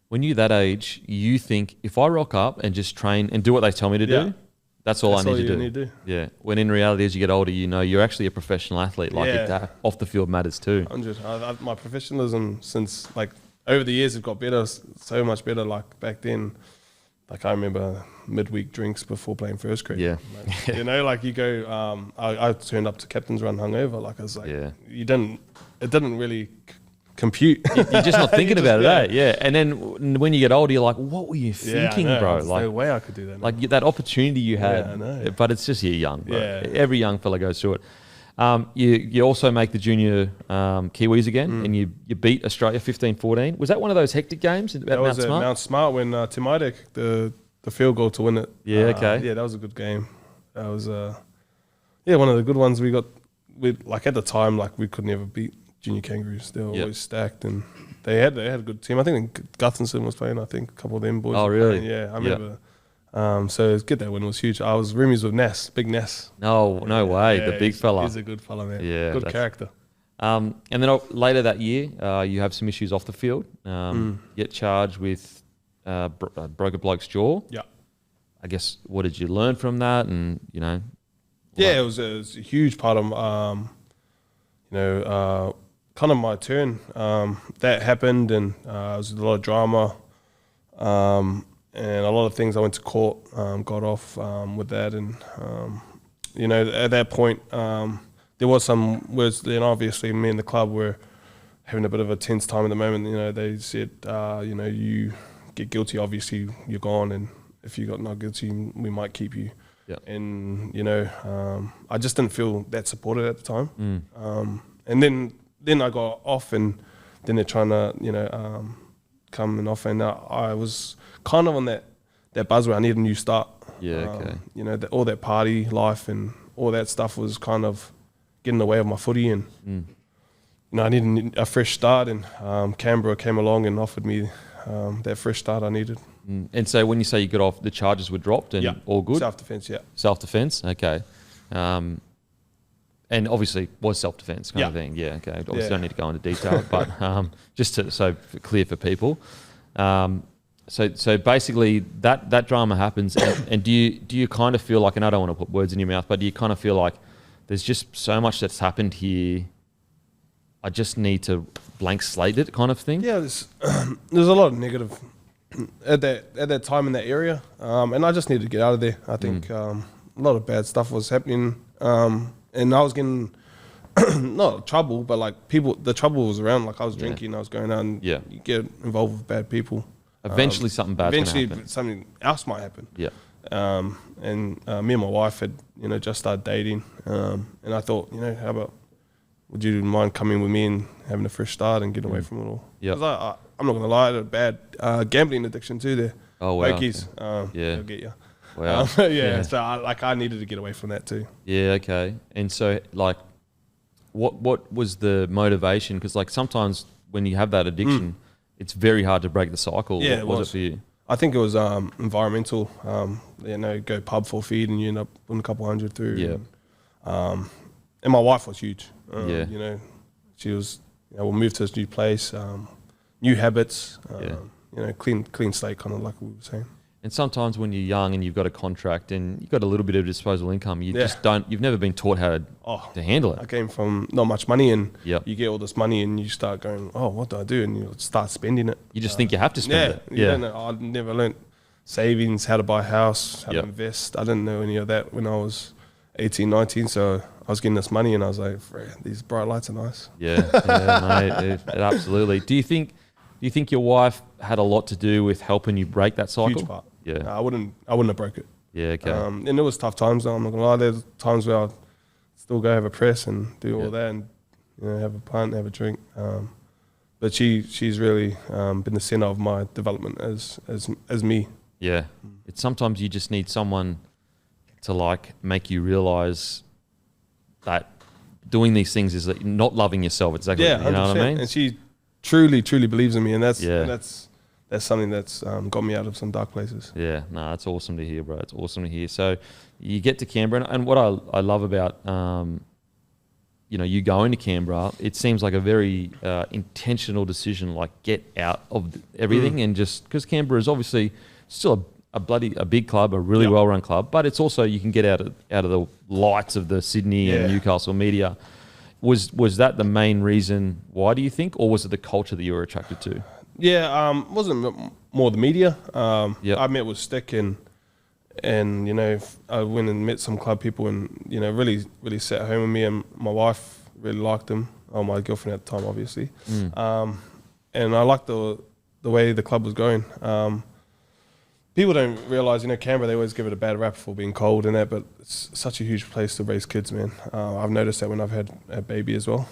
when you're that age, you think, if I rock up and just train and do what they tell me to do, that's all I need to do. Yeah. When in reality, as you get older, you know you're actually a professional athlete. Like, off the field matters too. 100. My professionalism since, like, over the years, have got better, so much better. Like, back then, like, I remember midweek drinks before playing first grade. Yeah. Like, you know, like, you go, I turned up to captain's run hungover. Like, I was like, it didn't really compute. You're just not thinking about it, eh? Yeah. And then when you get older, you're like, what were you thinking, bro? There's like, no way I could do that. Like, that opportunity you had. I know. But it's just you're young, bro. Yeah. Every young fella goes through it. You also make the junior Kiwis again, and you beat Australia 15-14. Was that one of those hectic games at Mount Smart? Mount Smart when Tim Idek, the field goal to win it. Yeah, okay. Yeah, that was a good game. That was one of the good ones we got. Like, at the time, like, we could never beat junior Kangaroos. They were always stacked, and they had a good team. I think Guthinson was playing. I think a couple of them boys. Oh, really? Playing. Yeah, I remember. So get that win was huge. I was roomies with Nass, big Nass. No way, the big fella. He's a good fella, man. Yeah, good character. And then later that year, you have some issues off the field. Get charged with broke a bloke's jaw. Yeah. I guess, what did you learn from that? And, you know. Yeah, it was a huge part of, kind of my turn. That happened, and it was a lot of drama. And a lot of things I went to court, got off with that. And, at that point, there was some words. Then obviously me and the club were having a bit of a tense time at the moment. You know, they said, you get guilty, obviously you're gone. And if you got not guilty, we might keep you. Yeah. And I just didn't feel that supported at the time. And then I got off, and then they're trying to come and off, and I was kind of on that buzz where I need a new start. Yeah, okay. All that party life and all that stuff was kind of getting in the way of my footy, and I needed a fresh start, and Canberra came along and offered me that fresh start I needed. And so when you say you got off, the charges were dropped and all good? Self-defense, yeah. Self-defense, okay. And obviously was self-defense kind of thing. Yeah, okay. Obviously don't need to go into detail, but just so clear for people. So basically that drama happens, and do you kind of feel like, and I don't want to put words in your mouth, but do you kind of feel like there's just so much that's happened here, I just need to blank slate it kind of thing? Yeah, there's a lot of negative at that time in that area, and I just needed to get out of there. I think a lot of bad stuff was happening, and I was getting not trouble, but like the trouble was around. Like I was drinking, I was going out, and you get involved with bad people. Eventually something bad's going to happen. Eventually something else might happen. Yeah. And me and my wife had just started dating, and I thought, how about, would you mind coming with me and having a fresh start and getting away from it all? Yeah. Because I'm not going to lie, I had a bad gambling addiction too there. Oh, wow. Pokies, they'll get you. Wow. So I needed to get away from that too. Yeah, okay. And so like, what was the motivation? Because like sometimes when you have that addiction, it's very hard to break the cycle. Yeah, what was it for you? I think it was environmental. Go pub for feed and you end up putting a couple hundred through. Yeah. And my wife was huge. She was, we'll move to this new place, new habits, clean slate, kind of like we were saying. And sometimes when you're young and you've got a contract and you've got a little bit of disposable income, you've never been taught how to handle it. I came from not much money, and Yep. you get all this money and you start going, oh, what do I do? And you start spending it. You just think you have to spend it. You don't know. I never learned savings, how to buy a house, how to invest. I didn't know any of that when I was 18, 19. So I was getting this money and I was like, these bright lights are nice. Yeah, mate, it absolutely. Do you think your wife had a lot to do with helping you break that cycle? Huge part. Yeah. I wouldn't have broke it. Yeah, okay. And there was tough times though, I'm not gonna lie. There's times where I'd still go have a press and do all that and have a pint, have a drink. But she's really been the center of my development as me. Yeah. It's sometimes you just need someone to like make you realize that doing these things is like not loving yourself. It's exactly, you know what I mean? And she truly believes in me, and that's something that's got me out of some dark places. Yeah, no, that's awesome to hear, bro. It's awesome to hear. So you get to Canberra, and what I love about you going to Canberra, it seems like a very intentional decision. Like get out of everything and just because Canberra is obviously still a big club, a really well run club, but it's also you can get out of the lights of the Sydney and Newcastle media. Was that the main reason why, do you think, or was it the culture that you were attracted to? Yeah, wasn't more the media. I met with Stick and I went and met some club people and really sat home with me, and my wife really liked him. Oh, my girlfriend at the time, obviously. And I liked the way the club was going. People don't realise, Canberra, they always give it a bad rap for being cold and that, but it's such a huge place to raise kids, man. I've noticed that when I've had a baby as well.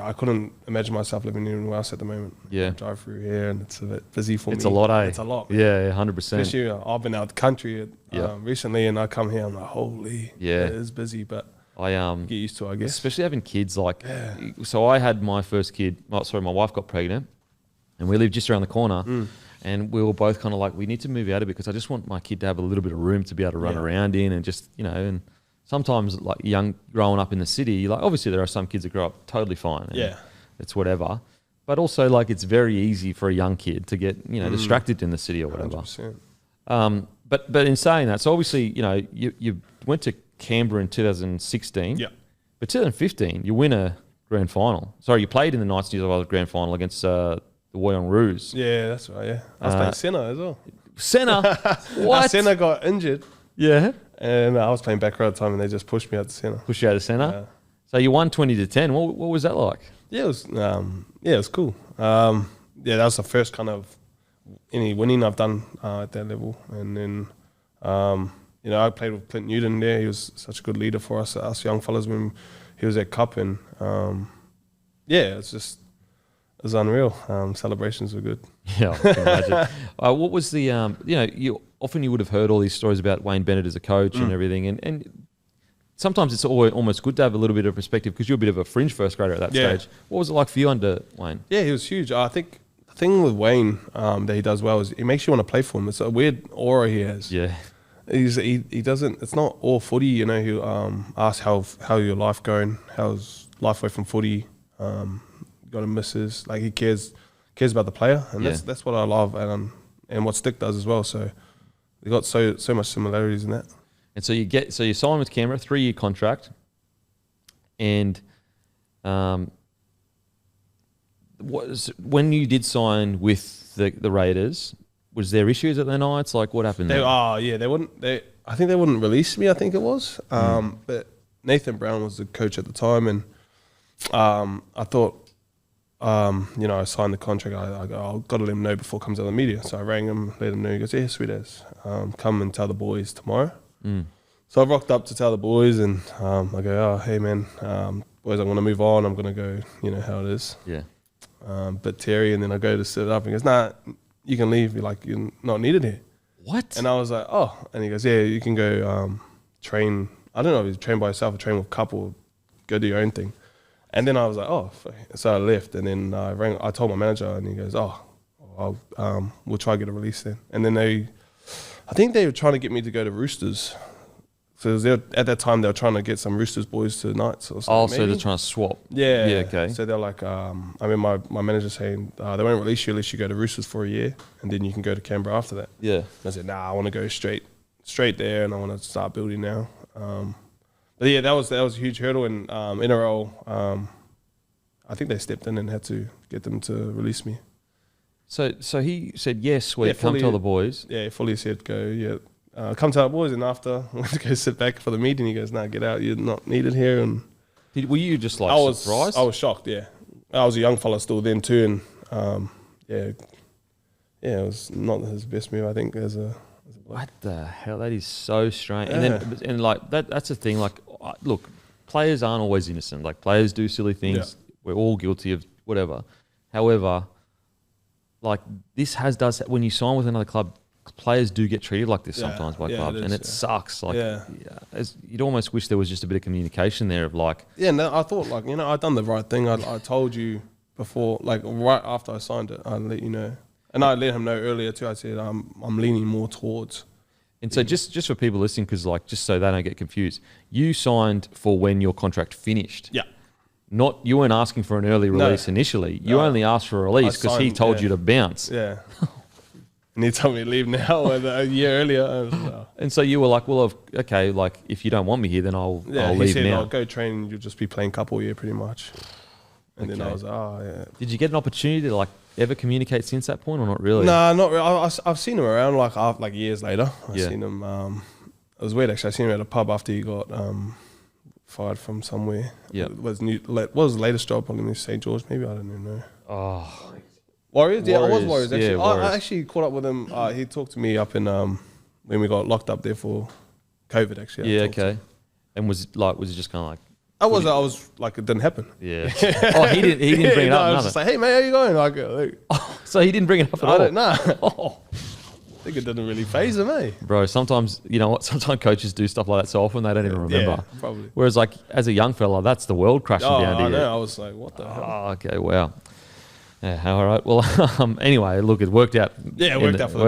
I couldn't imagine myself living anywhere else at the moment. Yeah. I drive through here and it's a bit busy for me. It's a lot, eh? It's a lot. Yeah, 100%. Especially I've been out the country recently and I come here, I'm like, holy, it is busy, but I get used to it, I guess. Especially having kids, so I had my first kid, my wife got pregnant and we lived just around the corner. And we were both kind of like, we need to move out of it because I just want my kid to have a little bit of room to be able to run around in and just, and sometimes like growing up in the city, like obviously there are some kids that grow up totally fine. It's whatever. But also like it's very easy for a young kid to get, distracted in the city or whatever. 100%. But in saying that, so obviously, you went to Canberra in 2016. Yeah. But 2015, you win a grand final. Sorry, you played in the Knights New South Wales grand final against the Woyong Roos. Yeah, that's right, yeah. I was playing centre as well. Centre? What? Our centre got injured. Yeah. And I was playing back row at the time and they just pushed me out to centre. Pushed you out to centre? Yeah. So you won 20-10. What was that like? Yeah, it was cool. That was the first kind of any winning I've done at that level. And then You know, I played with Clint Newton there. He was such a good leader for us young fellas when he was at Cup. And yeah, it was unreal. Celebrations were good. Yeah, I can imagine. What was the, you would have heard all these stories about Wayne Bennett as a coach and everything. And sometimes it's almost good to have a little bit of perspective because you're a bit of a fringe first grader at that stage. What was it like for you under Wayne? Yeah, he was huge. I think the thing with Wayne that he does well is he makes you want to play for him. It's a weird aura he has. Yeah. He doesn't, it's not all footy, you know. He asks how your life going, how's life away from footy, got a missus, like he cares about the player, and that's what I love, and what Stick does as well. So they got so much similarities in that. And so you sign with Canberra, 3-year contract, and when you did sign with the Raiders, was there issues at the Knights? Like what happened there? I think they wouldn't release me, I think it was. But Nathan Brown was the coach at the time, and I thought, I signed the contract. I've got to let him know before it comes out of the media. So I rang him, let him know. He goes, yeah, sweet as. Come and tell the boys tomorrow. So I rocked up to tell the boys, and I go, oh, hey, man, boys, I'm going to move on. I'm going to go, you know how it is. Yeah. But Terry, and then I go to sit up, and he goes, nah, you can leave. You're not needed here. What? And I was like, oh. And he goes, yeah, you can go train. I don't know if he's train by yourself or train with a couple, go do your own thing. And then I was like, oh. So I left, and then I told my manager, and he goes, oh, we'll try to get a release then. And then I think they were trying to get me to go to Roosters. So at that time, they were trying to get some Roosters boys to the Knights or something. Oh, so they're trying to swap. Yeah. Yeah, okay. So they're like, my manager saying, they won't release you unless you go to Roosters for a year, and then you can go to Canberra after that. Yeah. And I said, nah, I want to go straight there, and I want to start building now. But yeah, that was a huge hurdle, and NRL, I think they stepped in and had to get them to release me. So he said, yes, come tell the boys. Yeah, fully said, go, yeah. Come tell the boys, and after I went to go sit back for the meeting, he goes, nah, get out, you're not needed here. And were you just surprised? I was shocked, yeah. I was a young fella still then too, and it was not his best move, I think, as a bloke. What the hell? That is so strange. Yeah. And like that's the thing. Like, look, players aren't always innocent. Like players do silly things. Yeah. We're all guilty of whatever. However, like this does when you sign with another club, players do get treated like this sometimes by clubs, and it sucks. Like, you'd almost wish there was just a bit of communication there of like. Yeah, no, I thought I'd done the right thing. I told you before, like right after I signed it, I'd let you know. And I let him know earlier too. I said I'm leaning more towards. And so just for people listening, because like just so they don't get confused, you signed for when your contract finished. Yeah. You weren't asking for an early release initially. You only asked for a release because he told you to bounce. Yeah. And he told me to leave now a year earlier. And so you were like, well, okay, like if you don't want me here, then I'll leave he said, now. I'll go train and you'll just be playing couple year pretty much. And then I was like, oh, yeah. Did you get an opportunity to like ever communicate since that point or not really? Nah, not really. I've seen him around like years later. I've seen him. It was weird actually. I seen him at a pub after he got fired from somewhere. Yeah. What was the latest job? Probably St. George maybe. I don't even know. Oh. Warriors? Yeah, I was Warriors actually. Yeah, Warriors. I actually caught up with him. He talked to me up in when we got locked up there for COVID actually. Yeah, okay. And was it just kind of like? I was like, it didn't happen. Yeah. Oh, he didn't bring it up. I was just like, hey man, how you going? Like, so he didn't bring it up at all. I don't know. Oh. I think it didn't really faze him, eh? Bro, sometimes you know what? Sometimes coaches do stuff like that so often they don't even remember. Yeah, probably. Whereas like as a young fella, that's the world crashing down to you. I know. I was like, what the hell? Oh, okay, wow. Yeah, all right. Well, anyway, look, it worked out. Yeah, it worked out for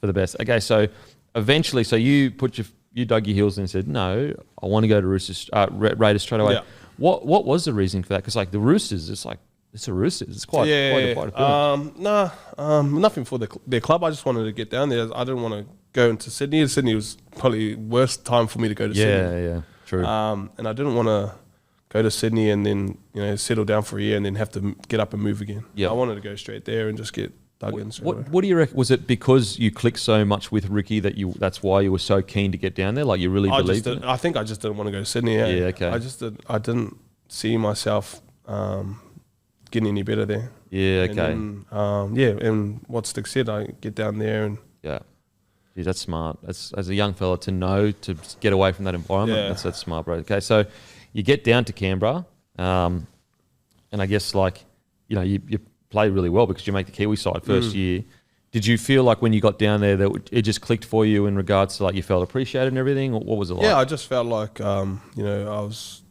the best. Okay, so eventually, you dug your heels in and said, no, I want to go to Raiders straight away. Yeah. What was the reason for that? Because like the Roosters, it's a Roosters. It's quite a appealing. Nothing for their club. I just wanted to get down there. I didn't want to go into Sydney. Sydney was probably the worst time for me to go to Sydney. Yeah, true. And I didn't want to go to Sydney and then settle down for a year and then have to get up and move again. Yep. I wanted to go straight there and just get dug in. What do you reckon? Was it because you clicked so much with Ricky that's why you were so keen to get down there? Like you really believed in it? I think I just didn't want to go to Sydney. Yeah, okay. I didn't see myself getting any better there. Yeah, okay. And then, and what Stick said, I get down there and Geez, that's smart. That's, as a young fella, to know to get away from that environment. Yeah. That's smart, bro. Okay, so you get down to Canberra, and I guess you play really well because you make the Kiwi side first year. Did you feel like when you got down there that it just clicked for you in regards to you felt appreciated and everything? Or what was it like? Yeah, I just felt like I was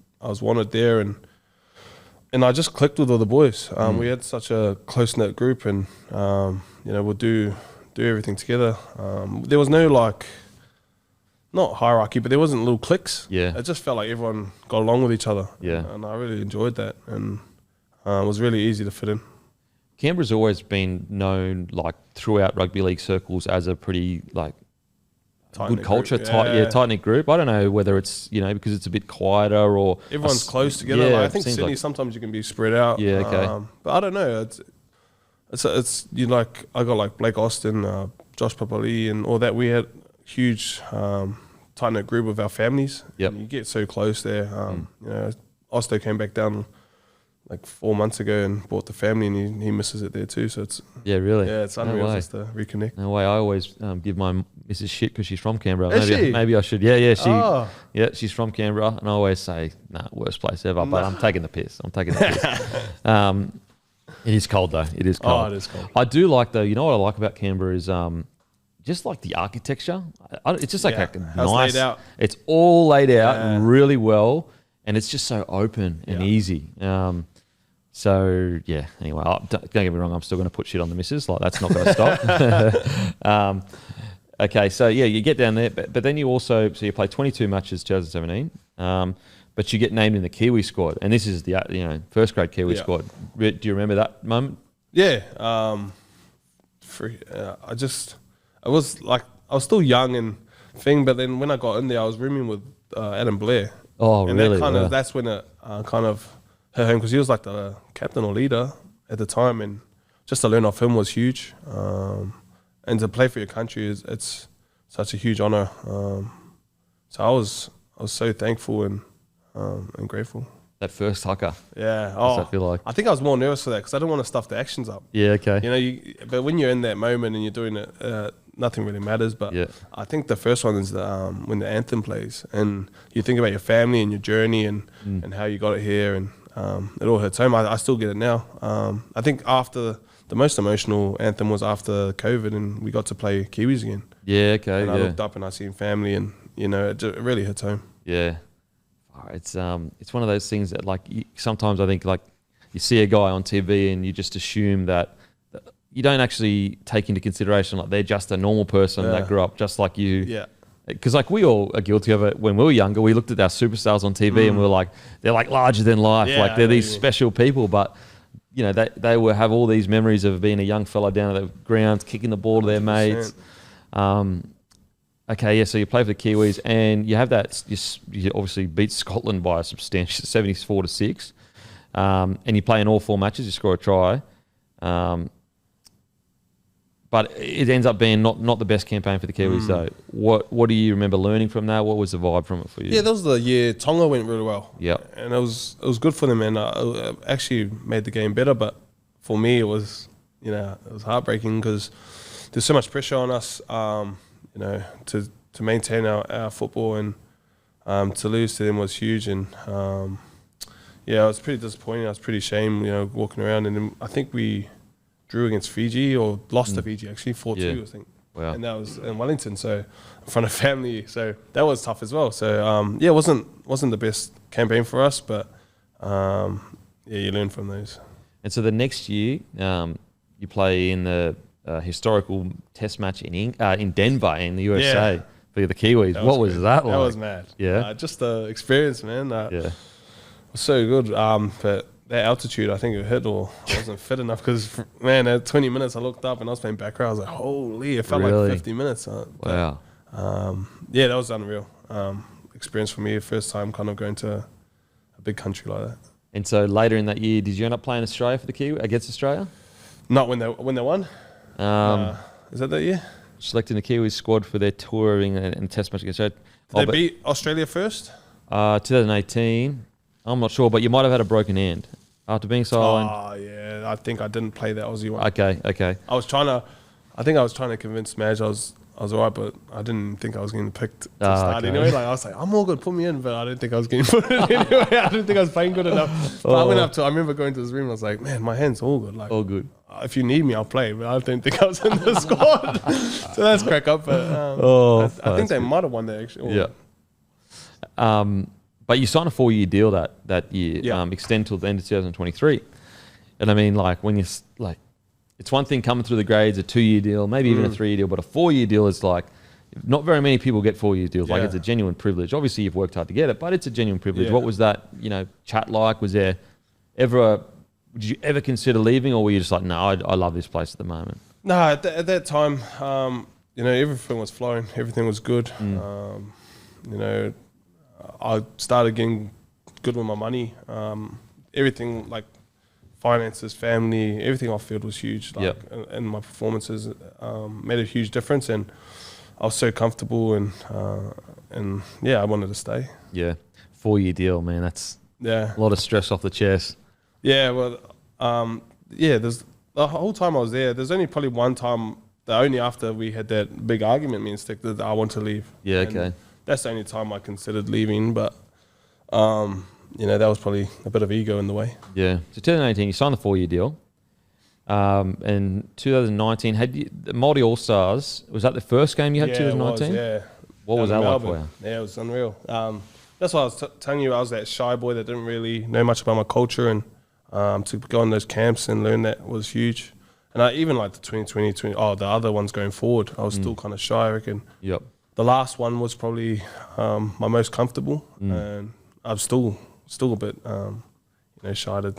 wanted there, and I just clicked with all the boys. We had such a close knit group, and we'll do everything together. There was no not hierarchy, but there wasn't little cliques. Yeah, it just felt like everyone got along with each other. Yeah, and I really enjoyed that, and it was really easy to fit in. Canberra's always been known throughout rugby league circles as a pretty good culture, tight-knit group. I don't know whether it's because it's a bit quieter or everyone's close together. Yeah, I think Sydney sometimes you can be spread out. Yeah, okay. But I don't know. It's I got Blake Austin, Josh Papali, and all that. We had huge tight-knit group of our families. Yep. And you get so close there. Osto came back down 4 months ago and brought the family, and he misses it there too. So it's really it's unreal just to reconnect. No way. I always give my missus shit because she's from Canberra. Is she? Maybe I should. Yeah. She's from Canberra, and I always say, nah, worst place ever. But I'm taking the piss. It is cold though. It is cold. Oh, it is cold. I do like though. You know what I like about Canberra is just the architecture. It's just nice. Laid out. It's all laid out really well, and it's just so open and easy. So yeah. Anyway, don't get me wrong. I'm still going to put shit on the missus. That's not going to stop. Okay, so you get down there, but then you play 22 matches 2017, but you get named in the Kiwi squad, and this is the first grade Kiwi squad. Do you remember that moment? Yeah. I was still young and thing, but then when I got in there, I was rooming with Adam Blair. Oh, and really? That's when it kind of hit home, because he was the captain or leader at the time, and just to learn off him was huge. And to play for your country it's such a huge honor. So I was so thankful and grateful. That first haka. Yeah. What's that feel like? I think I was more nervous for that because I didn't want to stuff the actions up. Yeah. Okay. But when you're in that moment and you're doing it, nothing really matters. But I think the first one is when the anthem plays and you think about your family and your journey and how you got it here, and it all hits home. I still get it now. I think after the most emotional anthem was after COVID and we got to play Kiwis again. Yeah. Okay. And I looked up and I seen family, and it really hits home. Yeah. It's one of those things that sometimes I think you see a guy on TV and you just assume that you don't actually take into consideration they're just a normal person that grew up just like you. Yeah. Because we all are guilty of it. When we were younger, we looked at our superstars on TV and we were like, they're larger than life. Yeah, they're these special people. But they will have all these memories of being a young fella down at the grounds, kicking the ball to their mates. Okay, so you play for the Kiwis, and you have that. You obviously beat Scotland by a substantial 74-6, and you play in all 4 matches. You score a try, but it ends up being not the best campaign for the Kiwis. So, what do you remember learning from that? What was the vibe from it for you? Yeah, that was the year Tonga went really well. Yeah, and it was good for them, and it actually made the game better. But for me, it was it was heartbreaking because there's so much pressure on us. To maintain our football, and to lose to them was huge, and I was pretty disappointed. I was pretty ashamed, walking around, and then I think we drew against Fiji or lost to Fiji actually 4-2, I think. Wow. And that was in Wellington, so in front of family, so that was tough as well. So it wasn't the best campaign for us, but you learn from those. And so the next year, you play in the historical test match in Denver in the USA for the Kiwis. What was that like? That was mad. Yeah, just the experience, man. It was so good. But that altitude, I think it hit, or I wasn't fit enough because, man, at 20 minutes I looked up and I was playing back row. I was like, holy, it felt like 50 minutes. Wow. That was unreal experience for me. First time kind of going to a big country like that. And so later in that year, did you end up playing Australia for the Kiwi against Australia? Not when they won. Is that year? Selecting the Kiwis squad for their touring and test match against Australia. Did they beat Australia first? 2018. I'm not sure, but you might have had a broken hand after being sidelined. Oh yeah, I think I didn't play that Aussie one. Okay. I was trying to convince Madge I I was alright, but I didn't think I was getting picked to start anyway. Like I was like, I'm all good, put me in, but I didn't think I was getting put in anyway. I didn't think I was playing good enough. But I remember going to this room, I was like, man, my hand's all good. Like All good. if you need me, I'll play, but I don't think I was in the squad. So that's crack up. But I think they might have won that actually. Yeah. But you signed a 4-year deal that year, extend till the end of 2023. And I mean, like when you like, it's one thing coming through the grades, a 2-year deal, maybe even a 3-year deal, but a 4-year deal is like, not very many people get 4-year deals. Like it's a genuine privilege. Obviously, you've worked hard to get it, but it's a genuine privilege. Yeah. What was that, chat like? Was there ever, did you ever consider leaving, or were you just like, no, I love this place at the moment? No, at that time, everything was flowing, everything was good. I started getting good with my money. Everything like finances, family, everything off field was huge. And my performances made a huge difference, and I was so comfortable, and I wanted to stay. Yeah, 4-year deal, man. That's a lot of stress off the chest. Yeah, well, there's the whole time I was there. There's only probably one time, only after we had that big argument, me and Stick, that I want to leave. Yeah, and okay. That's the only time I considered leaving, but that was probably a bit of ego in the way. Yeah. So 2018, you signed the 4-year deal. And 2019, had you, the Māori All Stars, was that the first game you had? 2019? What was that like for you? Yeah, it was unreal. That's why I was telling you, I was that shy boy that didn't really know much about my culture, and to go on those camps and learn that was huge. And I even like the 2020, the other ones going forward, I was still kind of shy, I reckon. Yep. The last one was probably my most comfortable, and I'm still a bit shy to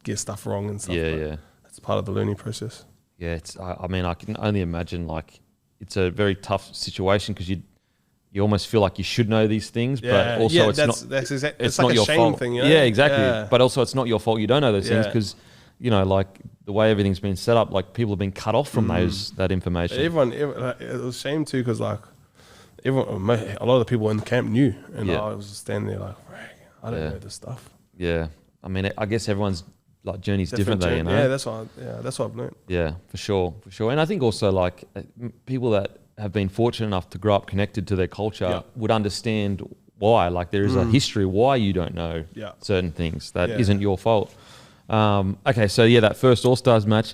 get stuff wrong and stuff. Yeah. That's part of the learning process. Yeah, I mean, I can only imagine, like, it's a very tough situation because you almost feel like you should know these things, but also it's not your fault. Thing, Yeah, exactly. Yeah. But also it's not your fault you don't know those things because, like the way everything's been set up, like people have been cut off from that information. Everyone, it was a shame too because like a lot of the people in the camp knew, and I was just standing there like, I don't know this stuff. Yeah, I mean, I guess everyone's like journey's different though, Yeah, that's what I've learned. Yeah, for sure. And I think also like people that have been fortunate enough to grow up connected to their culture would understand why. Like there is a history why you don't know certain things that isn't your fault. Okay, so that first All Stars match,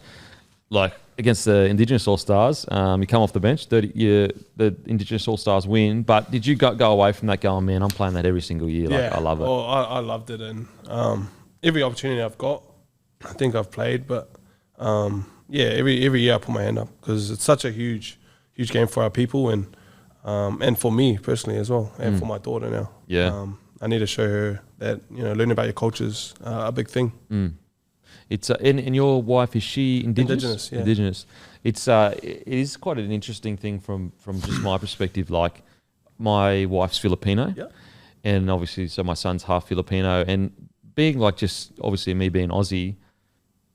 like against the Indigenous All Stars, you come off the bench. The Indigenous All Stars win, but did you go away from that going, man, I'm playing that every single year? Like, I love it. Well, I loved it, and every opportunity I've got, I think I've played. But every year I put my hand up because it's such a huge game for our people, and for me personally as well, and for my daughter now. Yeah. I need to show her that learning about your culture is a big thing. It's and your wife, is she Indigenous? Indigenous, yeah. Indigenous. It is quite an interesting thing from just my perspective. Like my wife's Filipino, and obviously so my son's half Filipino, and being like just obviously me being Aussie.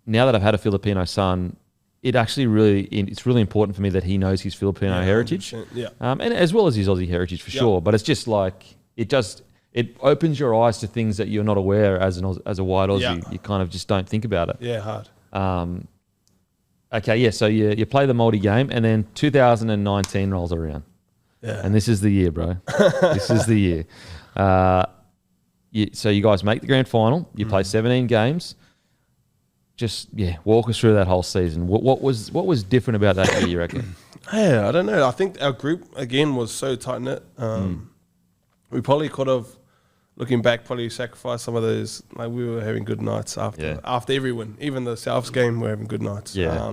Now that I've had a Filipino son, it's really important for me that he knows his Filipino heritage, and as well as his Aussie heritage for sure. But it's just like it opens your eyes to things that you're not aware as a white Aussie. Yeah. You kind of just don't think about it. Yeah, hard. Okay, yeah. So you play the Māori game, and then 2019 rolls around, and this is the year, bro. This is the year. So you guys make the grand final. You play 17 games. Just walk us through that whole season. What was different about that year, you reckon? Yeah, I don't know. I think our group again was so tight knit. We probably could have, looking back, probably sacrificed some of those. Like we were having good nights after every win. Even the Souths game, we're having good nights. Yeah.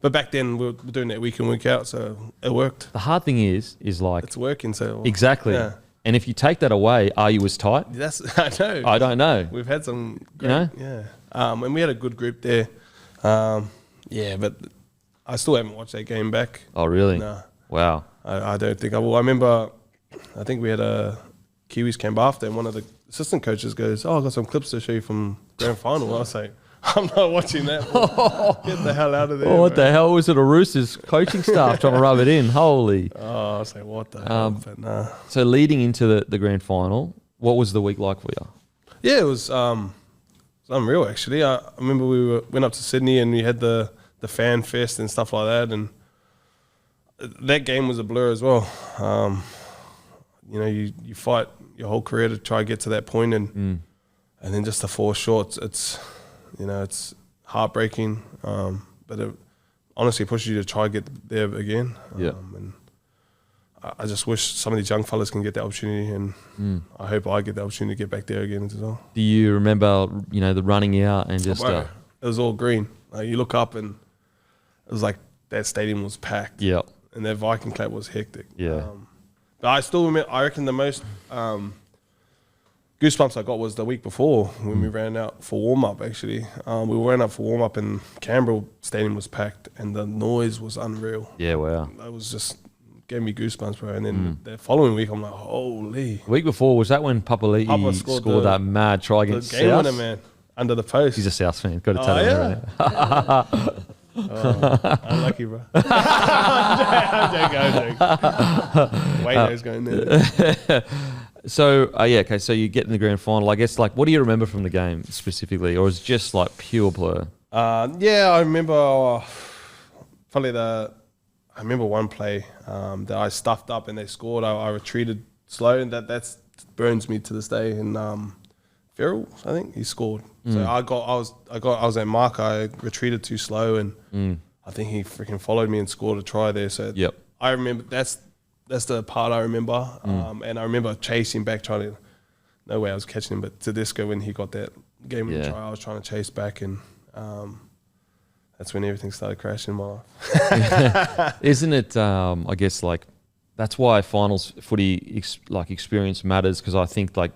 But back then we were doing that week in, week out, so it worked. The hard thing is like it's working. So exactly. Yeah. And if you take that away, are you as tight? I know. I don't know. We've had some great, and we had a good group there. But I still haven't watched that game back. Oh, really? No. Wow. I don't think I will. I remember, I think we had a Kiwis camp after, and one of the assistant coaches goes, "Oh, I've got some clips to show you from grand final." I was like, "I'm not watching that. Get the hell out of there." Oh, what the hell was it? A Roosters coaching staff trying to rub it in? Holy. Oh, I was like, what the hell? But nah. So leading into the grand final, what was the week like for you? Yeah, it was unreal actually. I remember we went up to Sydney and we had the fan fest and stuff like that, and that game was a blur as well. You know, you fight your whole career to try to get to that point, and then just to fall short, it's heartbreaking. But it honestly pushes you to try to get there again. And I just wish some of these young fellas can get the opportunity, and I hope I get the opportunity to get back there again as well. Do you remember, the running out and just... It was all green. Like, you look up and it was like that stadium was packed. Yeah. And that Viking clap was hectic. Yeah. But I still remember, I reckon the most goosebumps I got was the week before when we ran out for warm-up, actually. We ran out for warm-up and Canberra stadium was packed and the noise was unreal. Yeah, wow. That was just... gave me goosebumps, bro. And then the following week, I'm like, holy. The week before, was that when Papa scored that mad try against the game South? winner, man, under the post. He's a South fan. Got to tell him everything. Unlucky, bro. I'm joking. Wayno's going there. So, okay, so you get in the grand final. I guess, like, what do you remember from the game specifically? Or is it just, like, pure blur? I remember, I remember one play that I stuffed up and they scored. I retreated slow, and that burns me to this day. And Farrell, I think he scored. So I was at mark. I retreated too slow, and I think he freaking followed me and scored a try there. So I remember that's the part I remember. And I remember chasing back, trying to. No way I was catching him, but Tedesco, when he got that game-winning try, I was trying to chase back, and that's when everything started crashing in my life. Isn't it, I guess, like, that's why finals footy experience matters, because I think, like,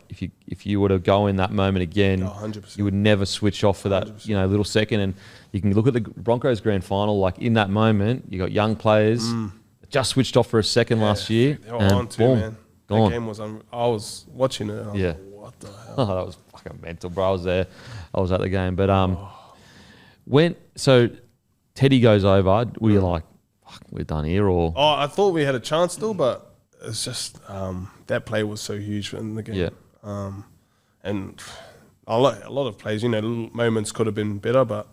if you were to go in that moment again, 100%. you would never switch off for that 100%. Little second. And you can look at the Broncos grand final, like, in that moment, you got young players that just switched off for a second last year. They were and on too, boom, man. gone. That game was I was watching it. And I was like, what the hell? Oh, that was fucking mental, bro. I was there. I was at the game. But so Teddy goes over, were you like, fuck, we're done here? Or I thought we had a chance still, but it's just that play was so huge in the game. Yeah. And a lot of plays, little moments could have been better, but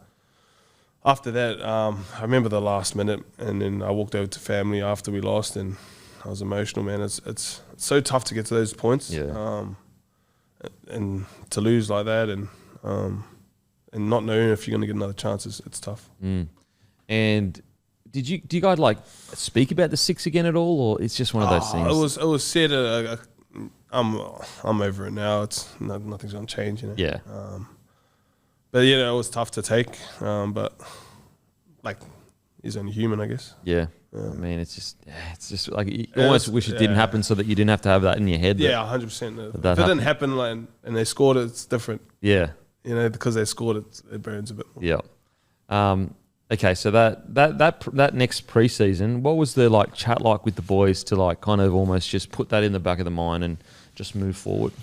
after that, I remember the last minute, and then I walked over to family after we lost, and I was emotional, man. It's so tough to get to those points, and to lose like that, and not knowing if you're going to get another chance, it's tough. And do you guys like speak about the six again at all, or it's just one of those things? It was said. I'm over it now. Nothing's going to change, Yeah. But it was tough to take. But like, he's only human, I guess. Yeah. I mean, it's just like you almost wish it didn't happen, so that you didn't have to have that in your head. Yeah, 100%. If it didn't happen, like, and they scored it, it's different. Yeah. Because they scored it, it burns a bit more. Yeah. Okay, so that next preseason, what was the like chat like with the boys to like kind of almost just put that in the back of the mind and just move forward?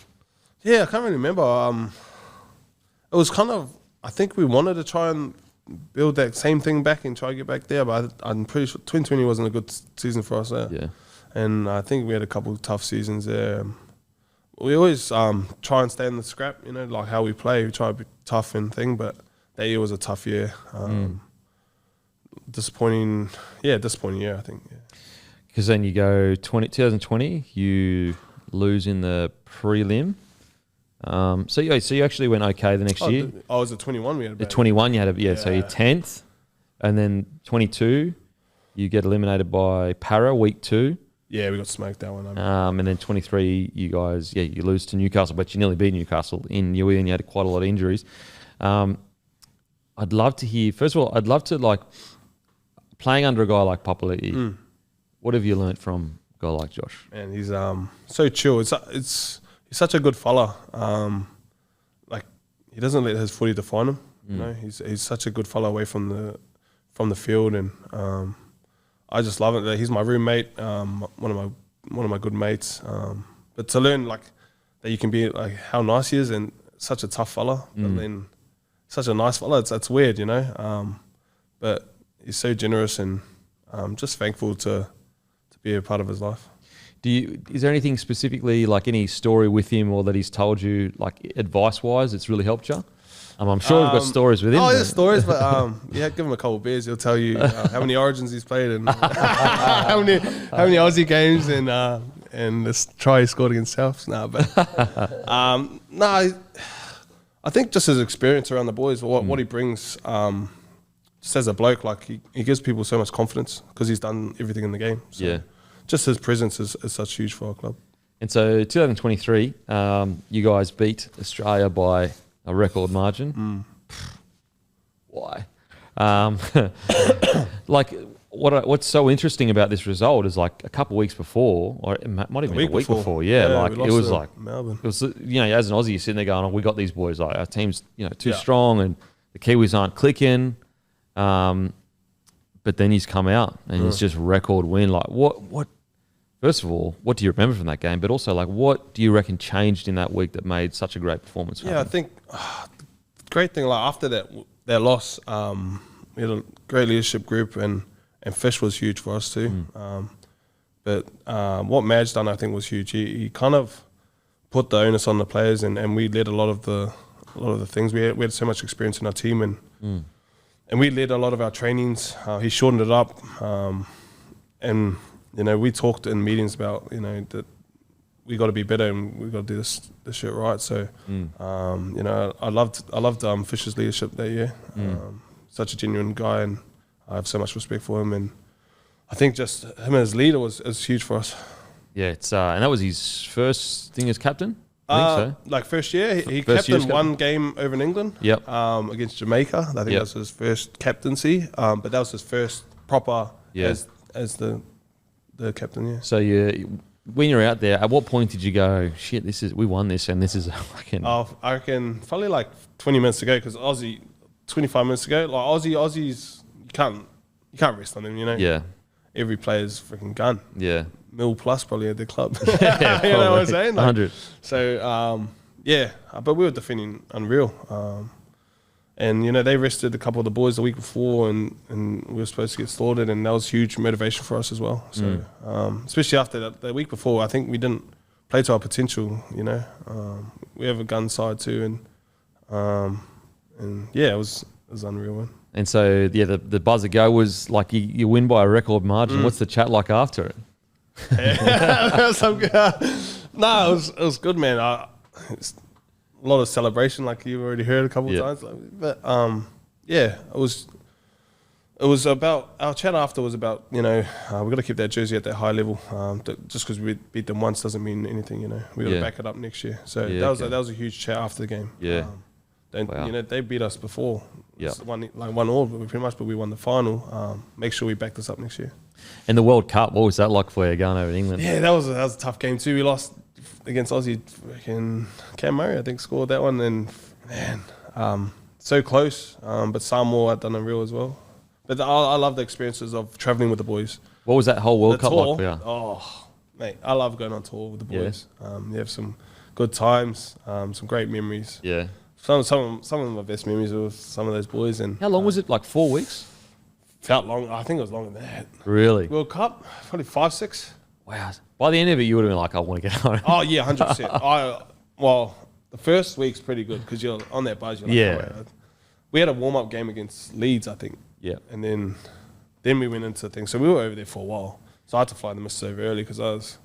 Yeah, I can't really remember. It was kind of, I think we wanted to try and build that same thing back and try to get back there, but I'm pretty sure 2020 wasn't a good season for us there. Yeah. And I think we had a couple of tough seasons there. We always try and stay in the scrap, like how we play. We try to be tough and thing, but that year was a tough year. Disappointing year, I think. Because then you go 2020, you lose in the prelim. So you actually went okay the next year. Was it 21 we had a bad 21 you had so you're 10th. And then 22, you get eliminated by Para week 2. Yeah, we got smoked that one. And then 23, you guys, you lose to Newcastle, but you nearly beat Newcastle in Newey, and you had quite a lot of injuries. I'd love to hear, first of all, I'd love to, like, playing under a guy like Papali'i, what have you learnt from a guy like Josh? Man, he's so chill. He's such a good fella. Like, he doesn't let his footy define him. He's such a good fella away from the field, and I just love it. He's my roommate, one of my good mates. But to learn like that you can be like how nice he is, and such a tough fella, but then such a nice fella. It's weird, but he's so generous, and I'm just thankful to be a part of his life. Is there anything specifically, like any story with him or that he's told you, like advice-wise, that's really helped you? I'm sure we've got stories with him. Oh, there's stories, but yeah, give him a couple of beers. He'll tell you how many Origins he's played and how many Aussie games and this try he scored against Souths. I think just his experience around the boys, what he brings, just as a bloke, like he gives people so much confidence because he's done everything in the game. So just his presence is such huge for our club. And so 2023, you guys beat Australia by a record margin. Why? Like, what's so interesting about this result is like a couple of weeks before, or it might even be a week before. Like it was like Melbourne. It was, you know, as an Aussie, you're sitting there going, "Oh, we got these boys. Like our team's, you know, too strong, and the Kiwis aren't clicking." But then he's come out and he's just record win. Like what? First of all, what do you remember from that game? But also, like, what do you reckon changed in that week that made such a great performance? I think the great thing, like after that loss, we had a great leadership group and Fish was huge for us too. But what Madge done, I think, was huge. He kind of put the onus on the players, and we led a lot of the things. We had so much experience in our team, and we led a lot of our trainings. He shortened it up, and you know, we talked in meetings about, you know, that we got to be better and we got to do this shit right. So, you know, I loved Fish's leadership that year. Such a genuine guy, and I have so much respect for him. And I think just him as leader was huge for us. Yeah, it's and that was his first thing as captain. I think so. Like first year, he captained one game over in England. Yep. Against Jamaica. I think that was his first captaincy. But that was his first proper as the captain. Yeah. So when you're out there, at what point did you go, shit, we won this, and this is a fucking... I reckon probably like 20 minutes ago, because Aussie, 25 minutes ago, like Aussies, you can't rest on them, you know? Yeah. Every player's freaking gun. Yeah. Mil plus probably at the club. Yeah, you know what I'm saying? Like, 100. So, but we were defending unreal. And, you know, they rested a couple of the boys the week before and we were supposed to get slaughtered, and that was huge motivation for us as well. So, especially after that week before, I think we didn't play to our potential, you know. We have a gun side too, and yeah, it was unreal, man. And so, yeah, the buzzer go was like you win by a record margin. What's the chat like after it? No, it was good, man. It's a lot of celebration, like you've already heard a couple of times. But yeah, it was about, our chat after was about, you know, we've got to keep that jersey at that high level. Just because we beat them once doesn't mean anything, you know. We got to back it up next year. So that was a huge chat after the game. Yeah. You know, they beat us before. Yeah. One all, but we won the final. Make sure we back this up next year. And the World Cup, what was that like for you going over to England? Yeah, that was a tough game too. We lost against Aussie. Cam Murray, I think, scored that one. And man, so close. But Samoa had done unreal as well. But I love the experiences of traveling with the boys. What was that whole World Cup like for you? Oh, mate, I love going on tour with the boys. You have some good times, some great memories. Yeah. Some of my best memories were with some of those boys. And how long was it? Like 4 weeks? Felt long. I think it was longer than that. Really? World Cup, probably 5, 6. Wow. By the end of it, you would have been like, I want to get home. Oh yeah, 100%. Well, the first week's pretty good because you're on that buzz. You're like, we had a warm up game against Leeds, I think. Yeah. And then we went into things. So we were over there for a while. So I had to fly the missus over early because I was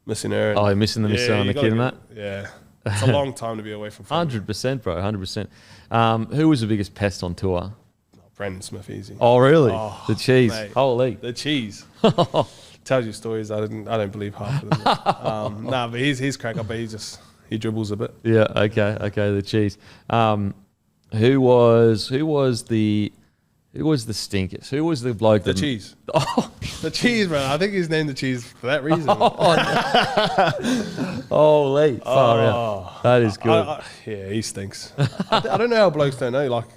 missing her. And you're missing the missus and the kid and that? Yeah. It's a long time to be away from family. 100%, bro. 100%. Who was the biggest pest on tour? Brandon Smith, easy. Oh, really? The cheese. Mate, holy. The cheese. Tells you stories I don't believe half of them. But he's crack up, but he dribbles a bit. Yeah, okay, the cheese. Who was the stinkers? Who was the bloke? The cheese. Oh, the cheese, bro. I think he's named the cheese for that reason. Holy, far out. That is good. Yeah, he stinks. I don't know how blokes don't know. Like,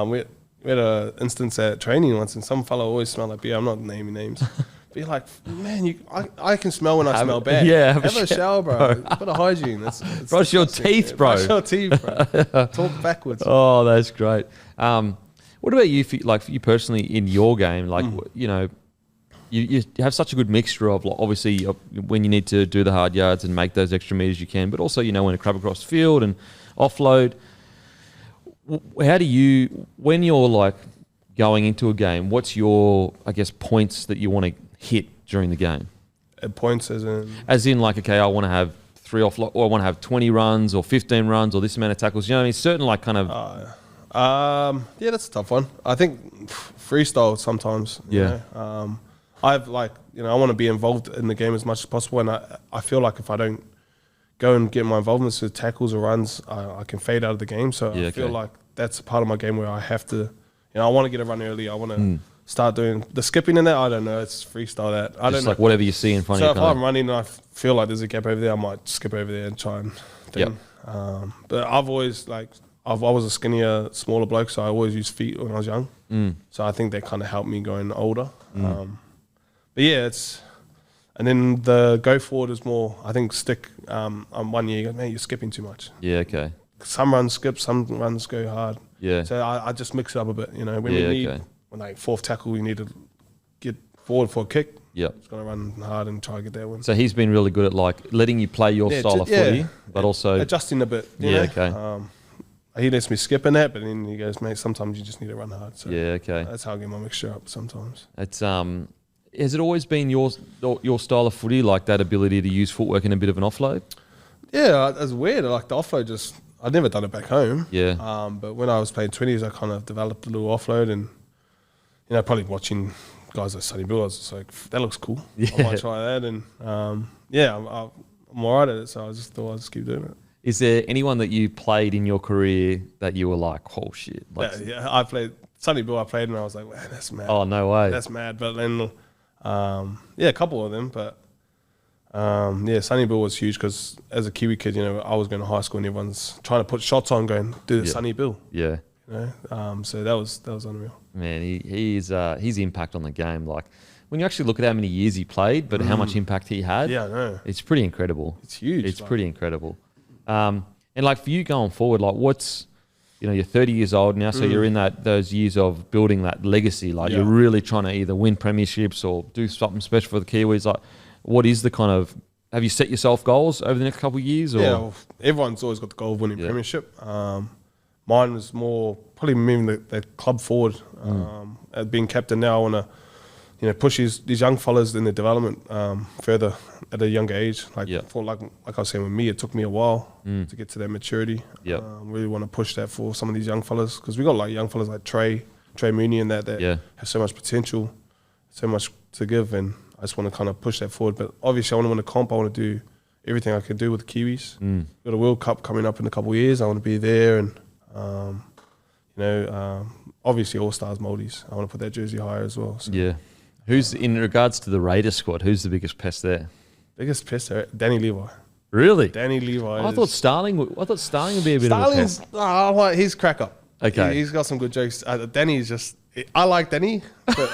we had an instance at training once, and some fellow always smelled like beer. I'm not naming names. But you're like, man, I can smell when I smell bad. Yeah, have a shower, bro. Put a hygiene. It's brush your teeth, bro. Brush your teeth, bro. Talk backwards. Oh, that's great. What about you? For you personally in your game, like you know, you have such a good mixture of like, obviously when you need to do the hard yards and make those extra meters you can, but also you know when to crab across the field and offload. How do you, when you're like going into a game, what's your, I guess, points that you want to hit during the game? At points as in? As in like, okay, I want to have 3 offload, or I want to have 20 runs or 15 runs or this amount of tackles. You know what I mean? Certain like kind of... yeah, that's a tough one. I think freestyle sometimes. Yeah. I've like, I want to be involved in the game as much as possible. And I feel like if I don't go and get my involvements with tackles or runs, I can fade out of the game. So I feel like that's a part of my game where I have to, I want to get a run early. I want to start doing the skipping in that. I don't know. It's freestyle that. I don't know. Like whatever you see in front of you. So if I'm running and I feel like there's a gap over there, I might skip over there and try and thing. But I've always like, I was a skinnier, smaller bloke, so I always used feet when I was young. So I think that kind of helped me going older. But yeah, and then the go forward is more, I think, stick. 1 year, you go, man, you're skipping too much. Yeah, okay. Some runs skip, some runs go hard. Yeah. So I just mix it up a bit, when we need, when like fourth tackle, we need to get forward for a kick. Yeah. It's going to run hard and try to get that one. So he's been really good at like letting you play your style of footy, but also... adjusting a bit. You know? Okay. He lets me skip in that, but then he goes, mate, sometimes you just need to run hard. So okay. That's how I get my mixture up sometimes. It's has it always been your style of footy, like that ability to use footwork and a bit of an offload? Yeah, it's weird. Like the offload I'd never done it back home. Yeah. But when I was playing 20s, I kind of developed a little offload and, probably watching guys like Sonny Bill, I was just like, that looks cool. Yeah. I might try that. And I'm all right at it. So I just thought I'd just keep doing it. Is there anyone that you played in your career that you were like, oh shit? Like, I played Sonny Bill. I played and I was like, man, that's mad. Oh no way, that's mad. But then, a couple of them. But Sonny Bill was huge because as a Kiwi kid, I was going to high school and everyone's trying to put shots on, going do the Sonny Bill. Yeah. So that was unreal. Man, he's his impact on the game, like. When you actually look at how many years he played, but how much impact he had, I know. It's pretty incredible. It's huge. It's pretty incredible. And like for you going forward, like what's, you're 30 years old now, so you're in those years of building that legacy. Like you're really trying to either win premierships or do something special for the Kiwis. Like, what is the kind of, have you set yourself goals over the next couple of years? Or? Yeah, well, everyone's always got the goal of winning premiership. Mine was more probably moving the club forward. Being captain now, I want to, push these young fellas in their development further at a younger age. Like I was saying with me, it took me a while to get to that maturity. Really want to push that for some of these young fellas because we got like young fellas like Trey Mooney and that have so much potential, so much to give, and I just want to kind of push that forward. But obviously, I want to win a comp. I want to do everything I can do with the Kiwis. Got a World Cup coming up in a couple of years. I want to be there, and obviously All Stars Moldies. I want to put that jersey higher as well. So. Yeah. Who's, in regards to the Raiders squad, who's the biggest pest there? Biggest pest there? Danny Levi. Really? Danny Levi. I thought Starling would be a bit of a pest. He's crack up. Okay. He's got some good jokes. Danny's just, I like Danny, but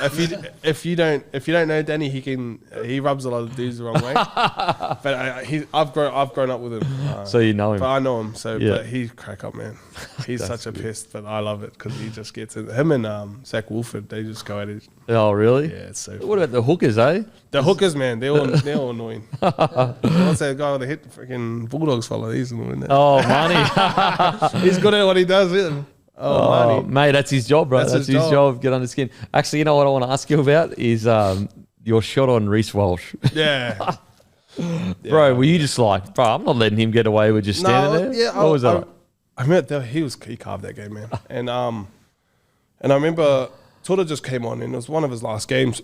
if you don't know Danny, he rubs a lot of dudes the wrong way. But I've grown up with him, so you know him. But I know him, but he's crack up, man. He's such a pest, but I love it because he just gets it. Him and Zach Wolford, they just go at it. Oh really? Yeah, it's so. What about the hookers, eh? The hookers, man, they're all annoying. What's that guy with the hit freaking Bulldogs fella? He's annoying. Oh, Money. He's good at what he does with him. Oh, mate, that's his job, bro. That's his job. Get under the skin. Actually, you know what I want to ask you about is your shot on Reece Walsh. Yeah. Bro, were you just like, bro, I'm not letting him get away with just standing there? Yeah, what was that? I remember he carved that game, man. And I remember Tuta just came on and it was one of his last games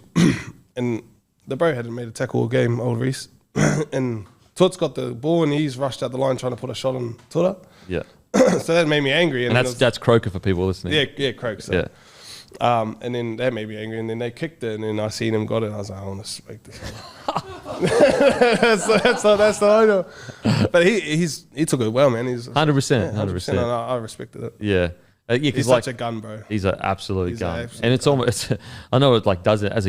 and the bro hadn't made a tackle all game, old Reece. And Tuta's got the ball and he's rushed out the line trying to put a shot on Tuta. Yeah. So that made me angry. And that's Croker for people listening. Yeah, Croker. So. Yeah. And then that made me angry. And then they kicked it. And then I seen him got it. And I was like, I want to smack this one. that's the owner. But he took it well, man. He's 100%. 100%. And I respected it. Yeah. He's such a gun, bro. He's an absolute gun. And it's almost, I know it like does it as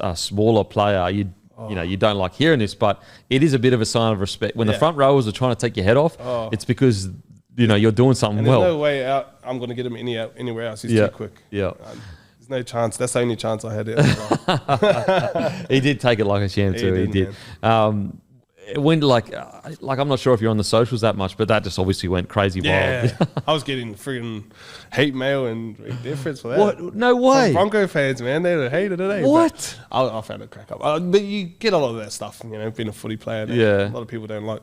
a smaller player. You don't like hearing this, but it is a bit of a sign of respect. When the front rowers are trying to take your head off, it's because you're doing something and well. There's no way out. I'm going to get him anywhere else. He's too quick. Yeah. There's no chance. That's the only chance I had. He did take it like a champ too. He did. when like I'm not sure if you're on the socials that much, but that just obviously went crazy Yeah, wild. I was getting freaking hate mail and difference for that. What? No way. From Bronco fans, man, they were hated today. What? I found it crack up. But you get a lot of that stuff, you know, being a footy player. Yeah. A lot of people don't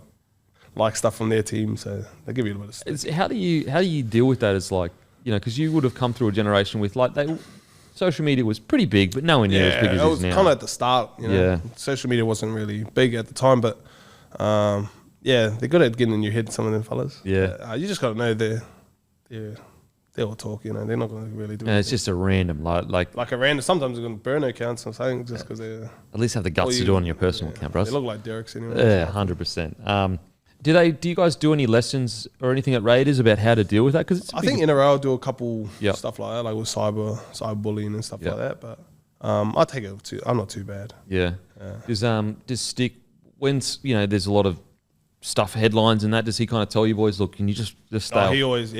like stuff from their team, so they give you a lot of stuff. How do you deal with that? As like, you know, because you would have come through a generation with like social media was pretty big, but nowhere near as big as it is now. It was kind of at the start, you know. Yeah. Social media wasn't really big at the time, but yeah, they're good at getting in your head, some of them fellas. Yeah. You just got to know they'll talk, you know. They're not going to really do And it's just a random, like a random. Sometimes they're going to burn accounts or something just because they're. at least have the guts to do it on your personal account, bro. They look like Derek's anyway. Yeah, 100%. Do you guys do any lessons or anything at Raiders about how to deal with that? Because I think NRL do a couple stuff like that, like with cyberbullying and stuff like that. But I take it I'm not too bad. Yeah. Does Stick, when there's a lot of stuff, headlines and that, does he kind of tell you boys, look, can you just stay? He always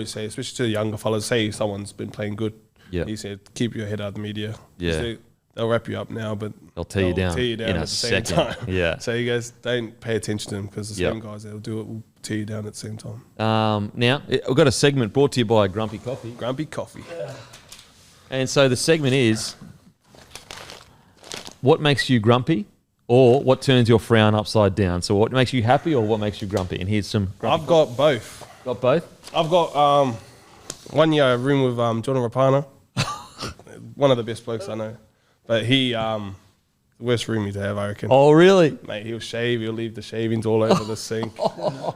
say, especially to the younger fellas, say someone's been playing good. Yeah. He said, keep your head out of the media. Yeah. They'll wrap you up now, but they'll tear you down in a at the same second. time. Yeah. So you guys don't pay attention to them because the same guys that'll do it will tear you down at the same time. Now, we've got a segment brought to you by Grumpy Coffee. Grumpy Coffee. And so the segment is, what makes you grumpy or what turns your frown upside down? So what makes you happy or what makes you grumpy? And here's some grumpy. I've got both. Got both? I've got 1 year I room with Jordan Rapana. One of the best blokes I know. But he, the worst roomie to have, I reckon. Oh, really? Mate, he'll shave. He'll leave the shavings all over the sink.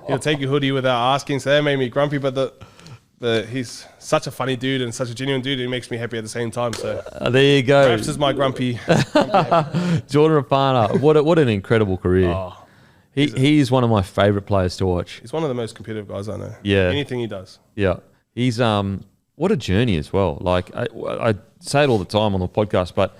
He'll take your hoodie without asking. So that made me grumpy. But he's such a funny dude and such a genuine dude. He makes me happy at the same time. So There you go. perhaps is my grumpy. Jordan Rapana, what an incredible career. Oh, He's one of my favourite players to watch. he's one of the most competitive guys I know. Yeah. Anything he does. Yeah. He's what a journey as well. Like I say it all the time on the podcast, but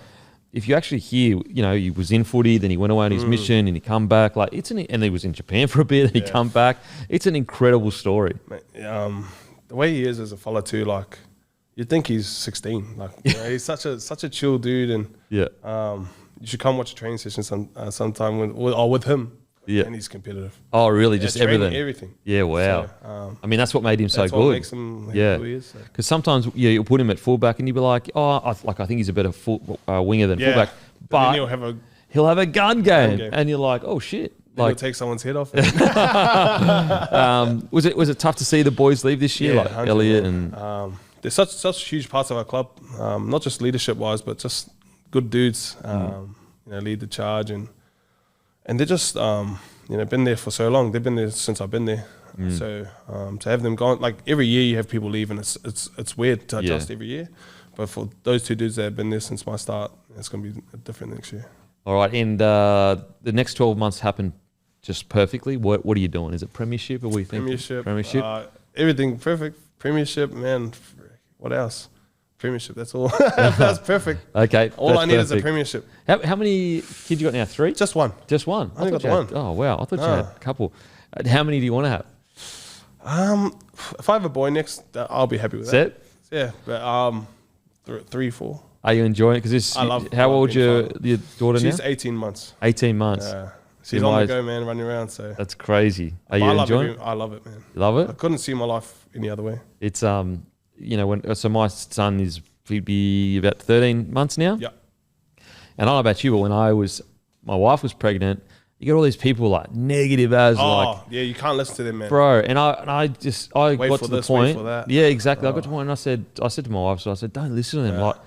if you actually hear, he was in footy, then he went away on his mission, and he come back. Like and he was in Japan for a bit, and he come back. It's an incredible story. Mate, the way he is as a fella too, like you'd think he's 16. Like he's such a chill dude, and Yeah. you should come watch a training session sometime with him. Yeah. And he's competitive. Oh, really? Just training, everything? everything. Yeah, wow. So, I mean, that's what made him so that's good. what makes him who he is. So. Because sometimes you'll put him at fullback and you'll be like, I think he's a better winger than fullback. But then But he'll have a gun game. And you're like, oh, shit. Like, he'll take someone's head off. Was it tough to see the boys leave this year, like 100%. Elliot and they're such huge parts of our club, not just leadership wise, but just good dudes. Lead the charge and they're just been there for so long. They've been there since I've been there. So to have them gone, like every year you have people leave, and it's weird to adjust every year. But for those two dudes that have been there since my start, it's going to be different next year. All right, and the next 12 months happen just perfectly. What are you doing? Is it premiership or what do you think? Premiership. Everything perfect. Premiership, man. What else? Premiership. That's all. That's perfect. Okay. All I need is a premiership. How many kids you got now? 3? Just one. Just one. I got one. Oh wow! I thought you had a couple. How many do you want to have? If I have a boy next, I'll be happy with that. Yeah, but 3, 4. Are you enjoying it? Because how old your daughter now? She's 18 months. 18 months. Yeah. She's on the go, man, running around. So that's crazy. Are you enjoying it? I love it, man. You love it? I couldn't see my life any other way. It's so my son he'd be about 13 months now. Yeah. And I don't know about you, but when my wife was pregnant, you get all these people like negative as yeah, you can't listen to them, man. Bro, and I got to the point. Wait for that. Yeah, exactly. I got to the point and I said to my wife, don't listen to them. Like,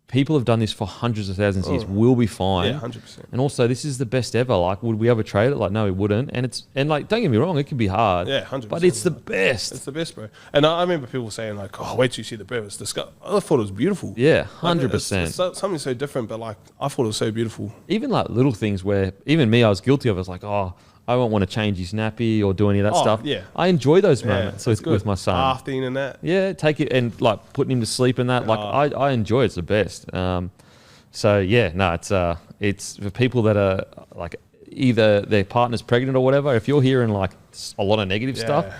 people have done this for hundreds of thousands of years. We'll be fine. Yeah, 100%. And also, this is the best ever. Like, would we ever trade it? Like, no, we wouldn't. And like, don't get me wrong, it can be hard. Yeah, 100%. But it's the best. It's the best, bro. And I remember people saying like, "Oh, wait till you see the bird. It's disgusting." I thought it was beautiful. Yeah, 100%. It's something so different, but like, I thought it was so beautiful. Even like little things where even me, I was guilty of. I was like, oh, I won't want to change his nappy or do any of that stuff. Yeah, I enjoy those moments with my son. Bathing and that. Yeah, take it and like putting him to sleep and that. Like I enjoy it. It's the best. So yeah, no, it's for people that are like either their partner's pregnant or whatever. If you're hearing like a lot of negative stuff,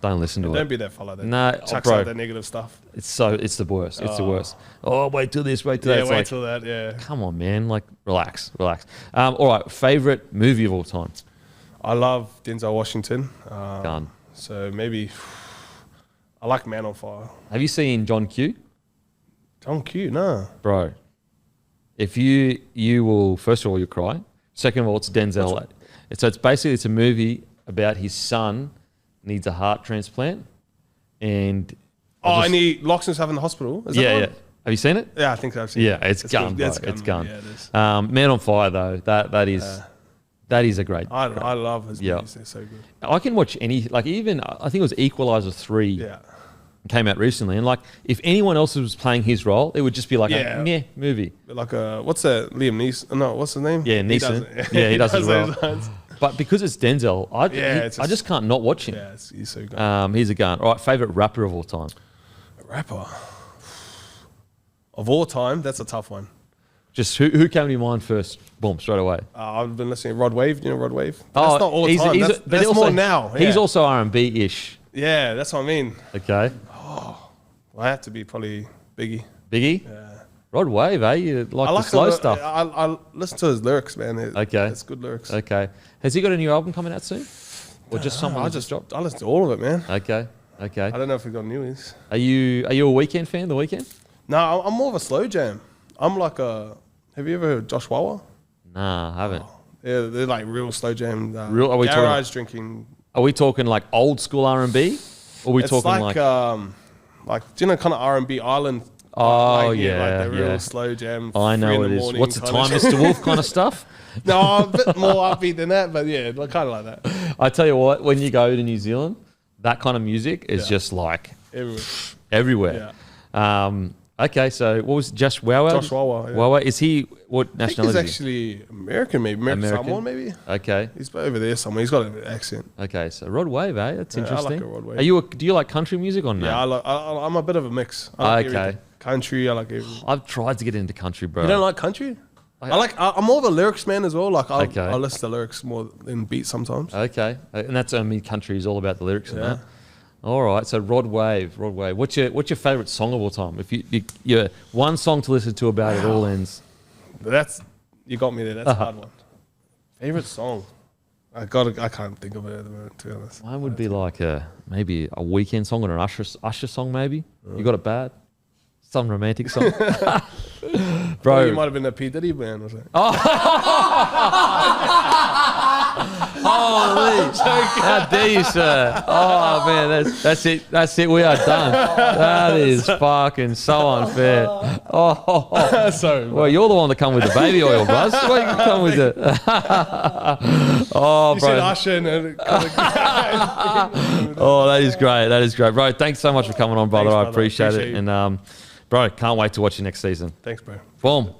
don't listen to it. Don't be that fella that chucks bro, out that negative stuff. It's the worst. It's the worst. Oh, wait till this, wait till that. Yeah, it's wait till that. Yeah. Come on, man. Like relax. All right, favorite movie of all time. I love Denzel Washington. Gun. So maybe I like Man on Fire. Have you seen John Q? John Q, no. Bro, if you will, first of all, you'll cry. Second of all, it's Denzel. So it's a movie about his son needs a heart transplant. And and he locks himself in the hospital. Is that yeah. one? Have you seen it? Yeah, I think I've seen Yeah, it. it's gun, bro. It's gun. Yeah, it is. Man on Fire, though, that is a great. I love his movies. They're so good. I can watch any, like even, I think it was Equalizer 3 Yeah. came out recently. And like, if anyone else was playing his role, it would just be like Yeah. a meh movie. Like what's that? Liam Neeson? No, what's his name? Yeah, Neeson. He does as well. those lines. But because it's Denzel, I just can't not watch him. Yeah, he's so good. He's a gun. All right, favorite rapper of all time. Rapper of all time, that's a tough one. Just who came to your mind first? Boom, straight away. I've been listening to Rod Wave. Do you know Rod Wave? Oh, That's not all the time. That's also, more now. He's yeah. also R&B-ish. Yeah, that's what I mean. Okay. I have to be probably Biggie. Biggie? Yeah. Rod Wave, eh? You like I the like slow stuff. I listen to his lyrics, man. Okay. It's good lyrics. Okay. Has he got a new album coming out soon? Or just someone I just dropped? I listen to all of it, man. Okay. I Okay. don't know if we got newies. Are you a Weekend fan, The Weekend? No, I'm more of a slow jam. I'm like a. Have you ever heard of Josh Wawa? Nah, I haven't. Yeah, they're like real slow jam. Real- are we talking- garage drinking. Are we talking like old school R&B? Or are we It's talking like do you know kind of R&B island? Oh, like yeah, the real yeah. slow jam. I 3 know in what the it is. morning What's the kind time, of- Mr. Wolf kind of stuff? No, a bit more upbeat than that, but yeah, kind of like that. I tell you what, when you go to New Zealand, that kind of music is just like Everywhere. everywhere. Okay, so what was Josh Wawa? Josh Wawa, yeah. Wawa, is he what I think he's nationality? actually American, maybe. American Samoan, maybe. Okay, He's over there somewhere. He's got an accent. okay. So Rod Wave, eh? That's Yeah, I like interesting. a Rod Wave. Are you? Do you like country music or no? Yeah, I'm a bit of a mix. I like Okay. everything. Country, I like everything. I've tried to get into country, bro. You don't like country? I'm more of a lyrics man as well. Like Okay. I listen to lyrics more than beats sometimes. Okay, and that's country is all about the lyrics and Yeah. that. All right, so Rod Wave. What's your favorite song of all time? If you one song to listen to about it all ends. You got me there. That's a hard one. Favorite song? I can't think of it at the moment, to be honest. Mine would be like maybe a Weekend song or an Usher song, maybe. You got it bad? Some romantic song. Bro. You might have been a P. Diddy man or something. Holy, how dare you, sir? Oh man, that's it. That's it. We are done. That is fucking so unfair. Oh, Sorry. well, you're the one that come with the baby oil, bros. Why you come with it? Oh, You said bro. Usher and Oh, that is great. That is great, bro. Thanks so much for coming on, brother. Thanks, I brother. appreciate Appreciate it. you. And bro, can't wait to watch you next season. Thanks, bro. Boom.